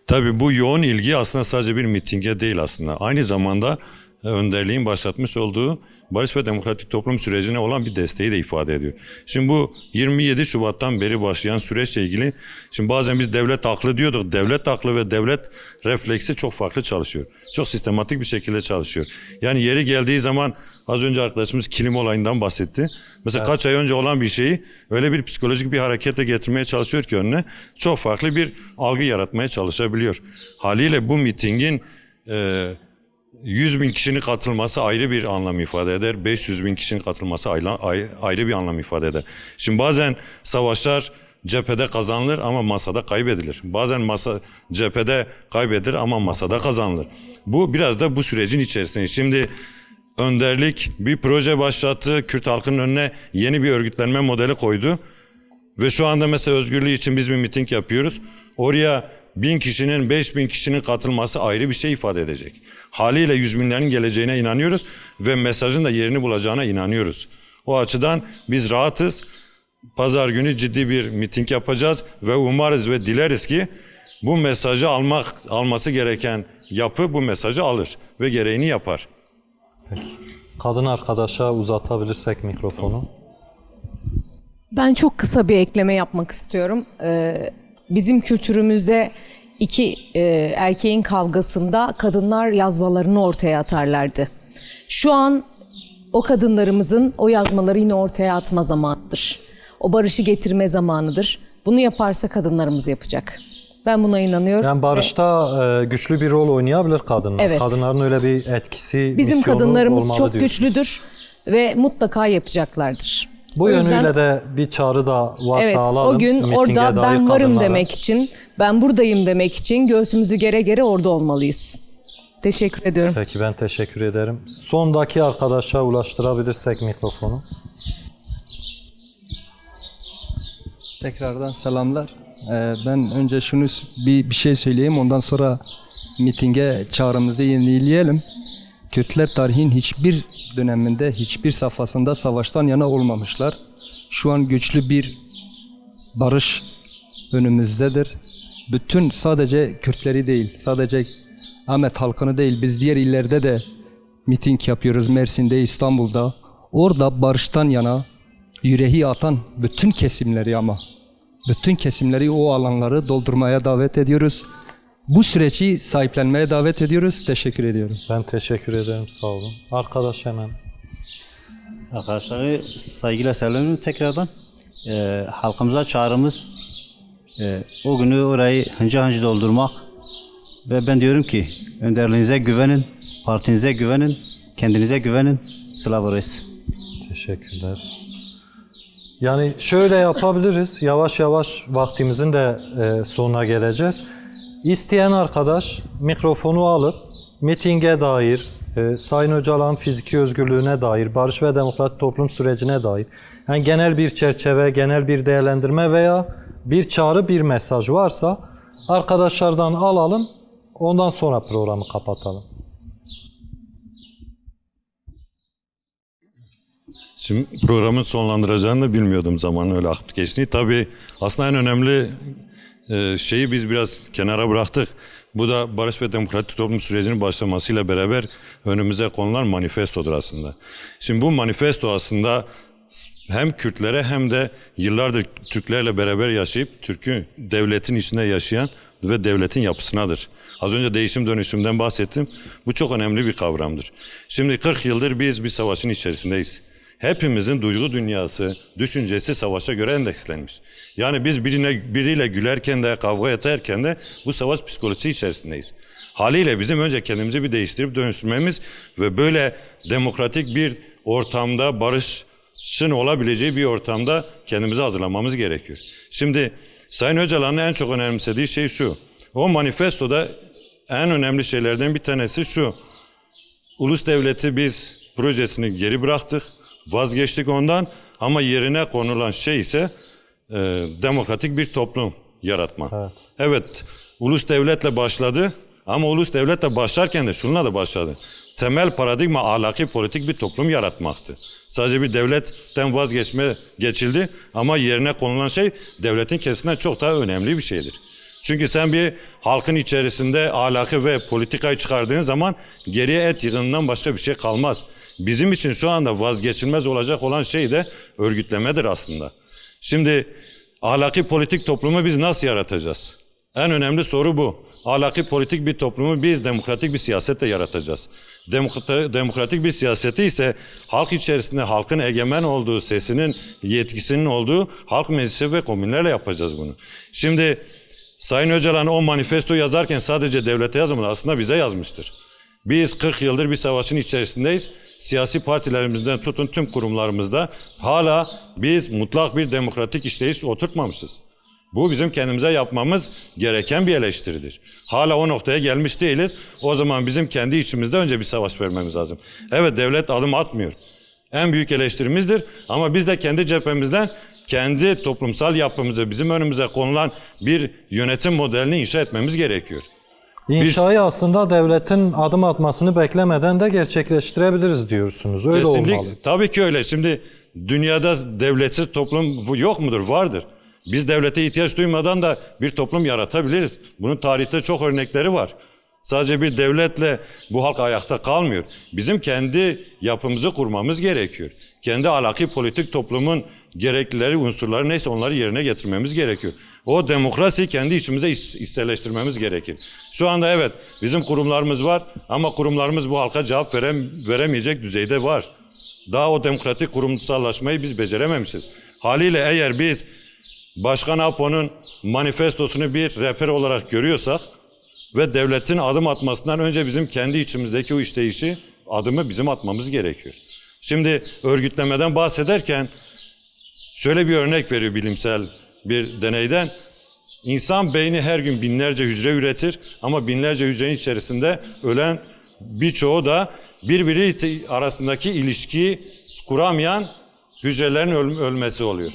Tabii bu yoğun ilgi aslında sadece bir mitinge değil aslında. Aynı zamanda önderliğin başlatmış olduğu barış ve demokratik toplum sürecine olan bir desteği de ifade ediyor. Şimdi bu 27 Şubat'tan beri başlayan süreçle ilgili, şimdi bazen biz devlet aklı diyorduk. Devlet aklı ve devlet refleksi çok farklı çalışıyor. Çok sistematik bir şekilde çalışıyor. Yani yeri geldiği zaman az önce arkadaşımız kilim olayından bahsetti. Mesela kaç ay önce olan bir şeyi öyle bir psikolojik bir hareketle getirmeye çalışıyor ki önüne çok farklı bir algı yaratmaya çalışabiliyor. Haliyle bu mitingin 100 bin kişinin katılması ayrı bir anlam ifade eder. 500 bin kişinin katılması ayrı bir anlam ifade eder. Şimdi bazen savaşlar cephede kazanılır ama masada kaybedilir. Bazen cephede kaybedilir ama masada kazanılır. Bu biraz da bu sürecin içerisinde. Şimdi önderlik bir proje başlattı. Kürt halkının önüne yeni bir örgütlenme modeli koydu. Ve şu anda mesela özgürlüğü için biz bir miting yapıyoruz. Oraya 1000 kişinin, 5000 kişinin katılması ayrı bir şey ifade edecek. Haliyle yüz binlerin geleceğine inanıyoruz ve mesajın da yerini bulacağına inanıyoruz. O açıdan biz rahatız. Pazar günü ciddi bir miting yapacağız ve umarız ve dileriz ki bu mesajı alması gereken yapı bu mesajı alır ve gereğini yapar. Peki. Kadın arkadaşa uzatabilirsek mikrofonu. Ben çok kısa bir ekleme yapmak istiyorum. Bizim kültürümüzde iki erkeğin kavgasında kadınlar yazmalarını ortaya atarlardı. Şu an o kadınlarımızın o yazmaları yine ortaya atma zamanıdır. O barışı getirme zamanıdır. Bunu yaparsa kadınlarımız yapacak. Ben buna inanıyorum. Yani barışta güçlü bir rol oynayabilir kadınlar. Evet. Kadınların öyle bir etkisi, Bizim misyonu kadınlarımız olmalı çok diyorsunuz. güçlüdür ve mutlaka yapacaklardır. Bu O yüzden- yönüyle de bir çağrı da varsa Evet, alalım. o gün mitinge orada dair ben varım kadınlara. demek için, ben buradayım demek için göğsümüzü gere gere orada olmalıyız. Teşekkür ediyorum. Peki ben teşekkür ederim. Sondaki arkadaşa ulaştırabilirsek mikrofonu. Tekrardan selamlar. Ben önce şunu bir şey söyleyeyim, ondan sonra mitinge çağrımızı yenileyelim. Kürtler tarihin hiçbir döneminde, hiçbir safhasında savaştan yana olmamışlar. Şu an güçlü bir barış önümüzdedir. Bütün sadece Kürtleri değil, sadece Ahmet halkını değil, biz diğer illerde de miting yapıyoruz. Mersin'de, İstanbul'da. Orada barıştan yana yüreği atan bütün kesimleri ama bütün kesimleri, o alanları doldurmaya davet ediyoruz. Bu süreci sahiplenmeye davet ediyoruz. Teşekkür ediyorum. Ben teşekkür ederim, sağ olun. Arkadaş hemen. Arkadaşları saygıyla selamlıyorum tekrardan. Halkımıza çağrımız o günü orayı hıncı doldurmak ve ben diyorum ki önderliğinize güvenin, partinize güvenin, kendinize güvenin. Slava Reis. Teşekkürler. Yani şöyle yapabiliriz. Yavaş yavaş vaktimizin de sonuna geleceğiz. İsteyen arkadaş mikrofonu alıp mitinge dair, Sayın Öcalan'ın fiziki özgürlüğüne dair, barış ve demokratik toplum sürecine dair, yani genel bir çerçeve, genel bir değerlendirme veya bir çağrı, bir mesaj varsa arkadaşlardan alalım, ondan sonra programı kapatalım. Şimdi programı sonlandıracağını da bilmiyordum, zamanın öyle akıp geçtiğini. Tabii aslında en önemli şeyi biz biraz kenara bıraktık. Bu da barış ve demokratik toplum sürecinin başlamasıyla beraber önümüze konulan manifestodur aslında. Şimdi bu manifesto aslında hem Kürtlere hem de yıllardır Türklerle beraber yaşayıp Türk'ü devletin içinde yaşayan ve devletin yapısınadır. Az önce değişim dönüşümden bahsettim. Bu çok önemli bir kavramdır. Şimdi 40 yıldır biz bir savaşın içerisindeyiz. hepimizin duygu dünyası, düşüncesi savaşa göre endekslenmiş. Yani biz biriyle gülerken de kavga ederken de bu savaş psikolojisi içerisindeyiz. Haliyle bizim önce kendimizi bir değiştirip dönüştürmemiz ve böyle demokratik bir ortamda barışın olabileceği bir ortamda kendimizi hazırlamamız gerekiyor. Şimdi Sayın Öcalan'ın en çok önemsediği şey şu. O manifestoda en önemli şeylerden bir tanesi şu. Ulus devleti biz projesini geri bıraktık, vazgeçtik ondan ama yerine konulan şey ise demokratik bir toplum yaratma. Evet, ulus devletle başladı ama ulus devletle başlarken de şununla da başladı. Temel paradigma ahlaki politik bir toplum yaratmaktı. Sadece bir devletten geçildi ama yerine konulan şey devletin kendisinden çok daha önemli bir şeydir. Çünkü sen bir halkın içerisinde ahlakı ve politikayı çıkardığın zaman geriye et yığınından başka bir şey kalmaz. Bizim için şu anda vazgeçilmez olacak olan şey de örgütlemedir aslında. Şimdi ahlaki politik toplumu biz nasıl yaratacağız? En önemli soru bu. Ahlaki politik bir toplumu biz demokratik bir siyasetle yaratacağız. Demokratik bir siyaseti ise halk içerisinde halkın egemen olduğu, sesinin, yetkisinin olduğu halk meclisi ve komünlerle yapacağız bunu. Şimdi Sayın Öcalan o manifesto yazarken sadece devlete yazmadı, aslında bize yazmıştır. Biz 40 yıldır bir savaşın içerisindeyiz. Siyasi partilerimizden tutun tüm kurumlarımızda hala biz mutlak bir demokratik işleyiş oturtmamışız. Bu bizim kendimize yapmamız gereken bir eleştiridir. Hala o noktaya gelmiş değiliz. O zaman bizim kendi içimizde önce bir savaş vermemiz lazım. Evet, devlet adım atmıyor. En büyük eleştirimizdir ama biz de kendi cephemizden kendi toplumsal yapımızı bizim önümüze konulan bir yönetim modelini inşa etmemiz gerekiyor. İnşayı aslında devletin adım atmasını beklemeden de gerçekleştirebiliriz diyorsunuz. Öyle olmalı. Tabii ki öyle. Şimdi dünyada devletsiz toplum yok mudur? Vardır. Biz devlete ihtiyaç duymadan da bir toplum yaratabiliriz. Bunun tarihte çok örnekleri var. Sadece bir devletle bu halk ayakta kalmıyor. Bizim kendi yapımızı kurmamız gerekiyor. Kendi ahlaki politik toplumun gereklileri, unsurları neyse onları yerine getirmemiz gerekiyor. O demokrasiyi kendi içimize içselleştirmemiz gerekir. Şu anda evet bizim kurumlarımız var ama kurumlarımız bu halka cevap veremeyecek düzeyde var. Daha o demokratik kurumsallaşmayı biz becerememişiz. Haliyle eğer biz Başkan Apo'nun manifestosunu bir rehber olarak görüyorsak ve devletin adım atmasından önce bizim kendi içimizdeki o işleyişi, adımı bizim atmamız gerekiyor. Şimdi örgütlemeden bahsederken şöyle bir örnek veriyor bilimsel bir deneyden. İnsan beyni her gün binlerce hücre üretir ama binlerce hücrenin içerisinde ölen birçoğu da birbiri arasındaki ilişkiyi kuramayan hücrelerin ölmesi oluyor.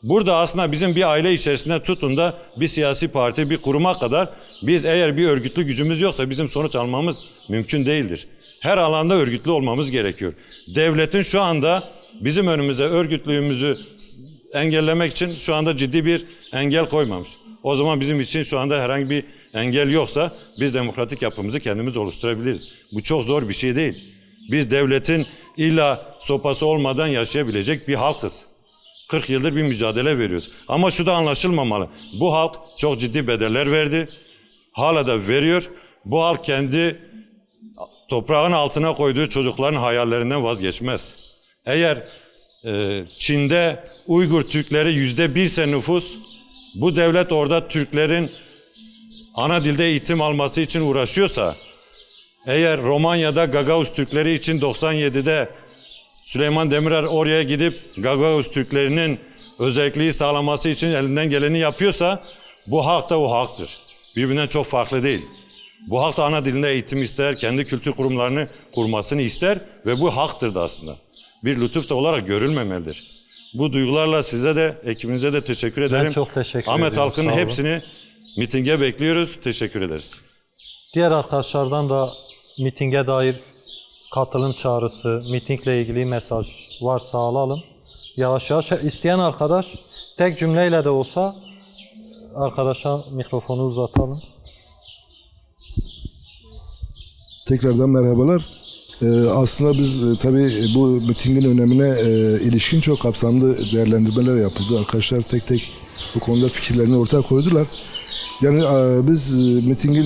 Burada aslında bizim bir aile içerisinde tutun da bir siyasi parti, bir kuruma kadar biz eğer bir örgütlü gücümüz yoksa bizim sonuç almamız mümkün değildir. Her alanda örgütlü olmamız gerekiyor. Devletin şu anda bizim önümüze örgütlüğümüzü engellemek için şu anda ciddi bir engel koymamış. O zaman bizim için şu anda herhangi bir engel yoksa biz demokratik yapımızı kendimiz oluşturabiliriz. Bu çok zor bir şey değil. Biz devletin illa sopası olmadan yaşayabilecek bir halkız. 40 yıldır bir mücadele veriyoruz. Ama şu da anlaşılmamalı. Bu halk çok ciddi bedeller verdi. Hala da veriyor. Bu halk kendi toprağın altına koyduğu çocukların hayallerinden vazgeçmez. Eğer Çin'de Uygur Türkleri %1'se nüfus, bu devlet orada Türklerin ana dilde eğitim alması için uğraşıyorsa, eğer Romanya'da Gagauz Türkleri için 97'de Süleyman Demirel oraya gidip Gagauz Türklerinin özelliği sağlaması için elinden geleni yapıyorsa bu halk da o halktır. Birbirinden çok farklı değil. Bu halk da ana dilinde eğitim ister, kendi kültür kurumlarını kurmasını ister ve bu haktır da aslında. Bir lütuf da olarak görülmemelidir. Bu duygularla size de, ekibinize de teşekkür ederim. Ben çok teşekkür ediyorum. Ahmet halkının hepsini mitinge bekliyoruz. Teşekkür ederiz. Diğer arkadaşlardan da mitinge dair katılım çağrısı, mitingle ilgili mesaj varsa alalım. Yavaş yavaş isteyen arkadaş tek cümleyle de olsa arkadaşa mikrofonu uzatalım. Tekrardan merhabalar. Aslında biz tabii bu mitingin önemine ilişkin çok kapsamlı değerlendirmeler yapıldı. Arkadaşlar tek tek bu konuda fikirlerini ortaya koydular. Yani biz mitingin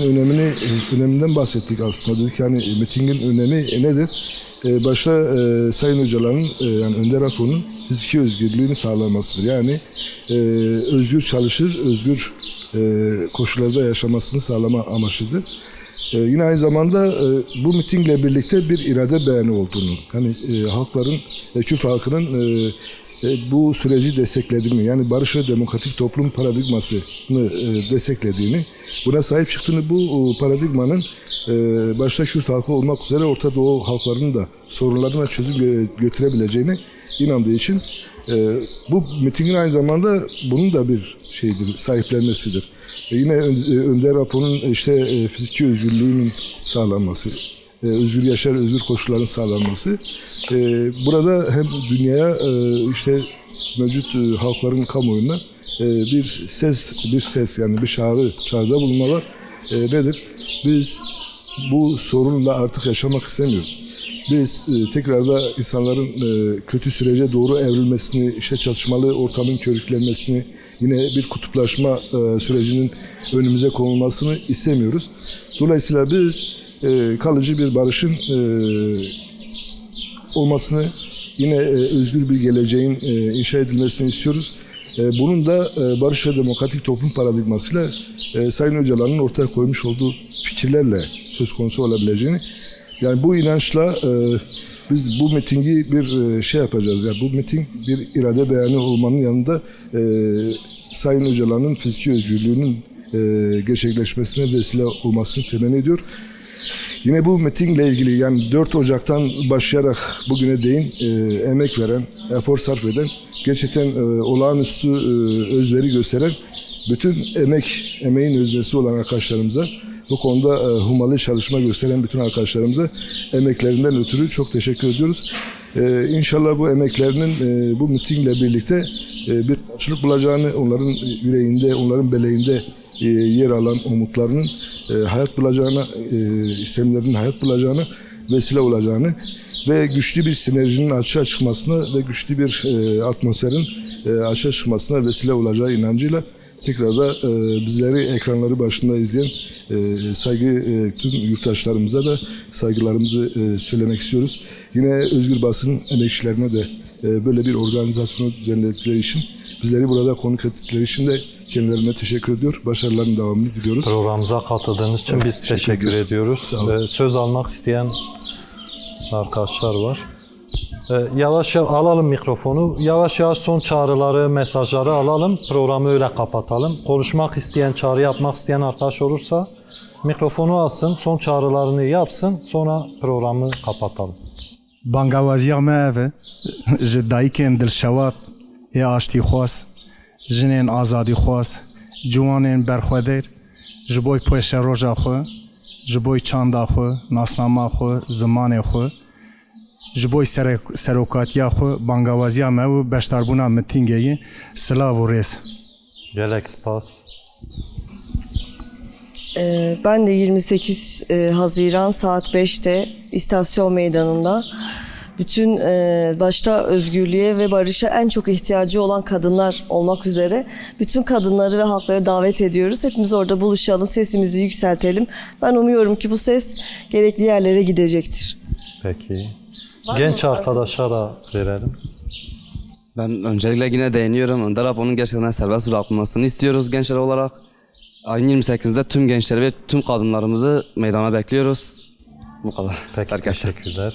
öneminden bahsettik aslında. Dedik yani mitingin önemi nedir? başta Sayın Öcalan'ın yani Önder Apo'nun fiziki özgürlüğünü sağlamasıdır. Yani özgür çalışır, özgür koşullarda yaşamasını sağlama amaçlıdır. Yine aynı zamanda bu mitingle birlikte bir irade beyanı olduğunu, hani halkların, Kürt halkının bu süreci desteklediğini, yani barış ve demokratik toplum paradigmasını desteklediğini, buna sahip çıktığını, bu paradigmanın başta Kürt halkı olmak üzere Orta Doğu halklarının da sorunlarına çözüm götürebileceğine inandığı için bu mitingin aynı zamanda bunun da bir şeydir, sahiplenmesidir. Yine Önder Apo'nun işte fiziki özgürlüğünün sağlanması, özgür yaşar, özgür koşulların sağlanması. Burada hem dünyaya işte mevcut halkların kamuoyuna bir ses yani bir çağrıda bulunmalar nedir? Biz bu sorunla artık yaşamak istemiyoruz. Biz tekrarda insanların kötü sürece doğru evrilmesini, işte çatışmalı ortamın körüklenmesini, yine bir kutuplaşma sürecinin önümüze konulmasını istemiyoruz. Dolayısıyla biz kalıcı bir barışın olmasını, yine özgür bir geleceğin inşa edilmesini istiyoruz. Bunun da barış ve demokratik toplum paradigmasıyla Sayın Öcalan'ın ortaya koymuş olduğu fikirlerle söz konusu olabileceğini, yani bu inançla biz bu mitingi bir şey yapacağız. Yani bu miting bir irade beyanı olmanın yanında Sayın Öcalan'ın fiziki özgürlüğünün gerçekleşmesine vesile olmasını temenni ediyor. Yine bu mitingle ilgili yani 4 Ocak'tan başlayarak bugüne değin emek veren, efor sarf eden, gerçekten olağanüstü özveri gösteren bütün emeğin öznesi olan arkadaşlarımıza, bu konuda hummalı çalışma gösteren bütün arkadaşlarımıza emeklerinden ötürü çok teşekkür ediyoruz. İnşallah bu emeklerinin bu mitingle birlikte bir karşılık bulacağını, onların yüreğinde, onların beleğinde yer alan umutlarının hayat bulacağına, istemlerinin hayat bulacağına vesile olacağını ve güçlü bir sinerjinin açığa çıkmasına ve güçlü bir atmosferin açığa çıkmasına vesile olacağı inancıyla tekrar da bizleri ekranları başında izleyen tüm yurttaşlarımıza da saygılarımızı söylemek istiyoruz. Yine Özgür Basın emekçilerine de böyle bir organizasyonu düzenledikleri için, bizleri burada konuk ettikleri için de kendilerine teşekkür ediyor. Başarıların devamını diliyoruz. Programımıza katıldığınız için biz teşekkür ediyoruz. Söz almak isteyen arkadaşlar var. Yavaş yavaş alalım mikrofonu. Yavaş yavaş son çağrıları, mesajları alalım. Programı öyle kapatalım. Konuşmak isteyen, çağrı yapmak isteyen arkadaş olursa mikrofonu alsın, son çağrılarını yapsın. Sonra programı kapatalım. Bangavaziyar me eve, ji dayikên dilşewat ê aştî xwas, jinên azadî xwas, ciwanên berxwedêr, ji bo pêşe roja xwe, ji bo çanda xwe, nasnama xwe, zimanê xwe, ji bo serokatiya xwe, bangavaziya me û beşdarbûna mitingê yê silav û rêz. Gelek spas. Ben de 28 Haziran saat 5'te istasyon meydanında bütün başta özgürlüğe ve barışa en çok ihtiyacı olan kadınlar olmak üzere bütün kadınları ve halkları davet ediyoruz. Hepimiz orada buluşalım, sesimizi yükseltelim. Ben umuyorum ki bu ses gerekli yerlere gidecektir. Peki. Genç arkadaşa da verelim. Ben öncelikle yine değiniyorum. Önder Apo'nun gerçekten serbest bırakılmasını istiyoruz gençler olarak. Ayın 28'de tüm gençleri ve tüm kadınlarımızı meydana bekliyoruz. Bu kadar. Peki, teşekkürler.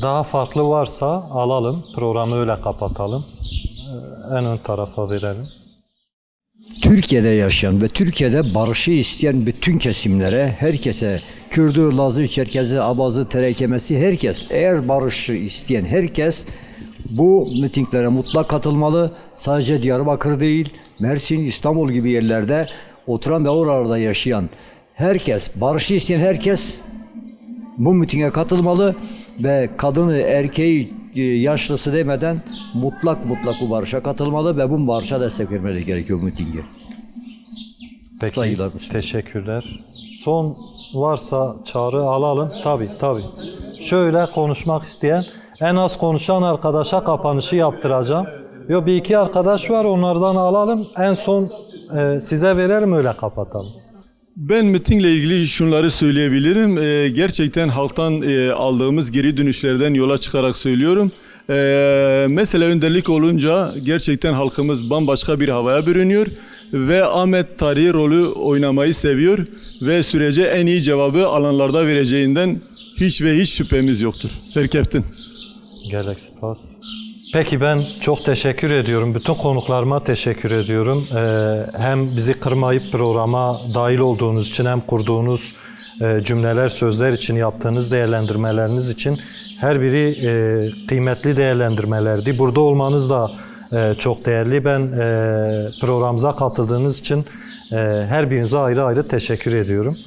Daha farklı varsa alalım, programı öyle kapatalım. En ön tarafa verelim. Türkiye'de yaşayan ve Türkiye'de barışı isteyen bütün kesimlere, herkese, Kürdü, Lazı, Çerkezi, Abazı, Terekemesi, herkes, eğer barışı isteyen herkes bu mitinglere mutlak katılmalı. Sadece Diyarbakır değil, Mersin, İstanbul gibi yerlerde oturan ve oralarda yaşayan herkes, barışı isteyen herkes bu mitinge katılmalı ve kadını, erkeği, yaşlısı demeden mutlak bu barışa katılmalı ve bu barışa destek vermeleri gerekiyor bu mitinge. Peki, saygılar. Teşekkürler. Son varsa çağrı alalım. Tabii. Şöyle konuşmak isteyen, en az konuşan arkadaşa kapanışı yaptıracağım. Bir iki arkadaş var, onlardan alalım. En son size verelim, öyle kapatalım. Ben mitingle ilgili şunları söyleyebilirim. Gerçekten halktan aldığımız geri dönüşlerden yola çıkarak söylüyorum. Mesela önderlik olunca gerçekten halkımız bambaşka bir havaya bürünüyor ve Ahmet tarihi rolü oynamayı seviyor ve sürece en iyi cevabı alanlarda vereceğinden hiç ve hiç şüphemiz yoktur. Serkeftin. Gerek pas. Peki ben çok teşekkür ediyorum. Bütün konuklarıma teşekkür ediyorum. Hem bizi kırmayıp programa dahil olduğunuz için hem kurduğunuz cümleler, sözler için yaptığınız değerlendirmeleriniz için her biri kıymetli değerlendirmelerdi. Burada olmanız da çok değerli. Ben programımıza katıldığınız için her birinize ayrı ayrı teşekkür ediyorum.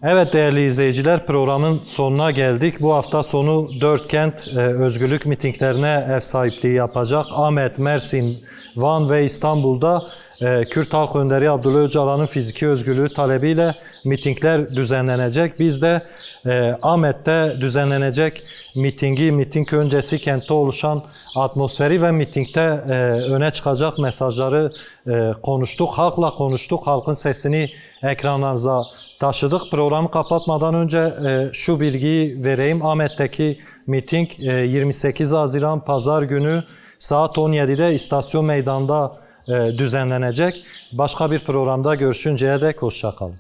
Evet değerli izleyiciler, programın sonuna geldik. Bu hafta sonu 4 kent özgürlük mitinglerine ev sahipliği yapacak. Ahmet, Mersin, Van ve İstanbul'da Kürt Halk Önderi Abdullah Öcalan'ın fiziki özgürlüğü talebiyle mitingler düzenlenecek. Biz de Ahmet'te düzenlenecek miting öncesi kentte oluşan atmosferi ve mitingde öne çıkacak mesajları konuştuk. Halkla konuştuk, halkın sesini ekranlarınıza taşıdık. Programı kapatmadan önce şu bilgiyi vereyim. Ahmet'teki miting 28 Haziran Pazar günü saat 17'de istasyon meydanında düzenlenecek. Başka bir programda görüşünceye dek hoşça kalın.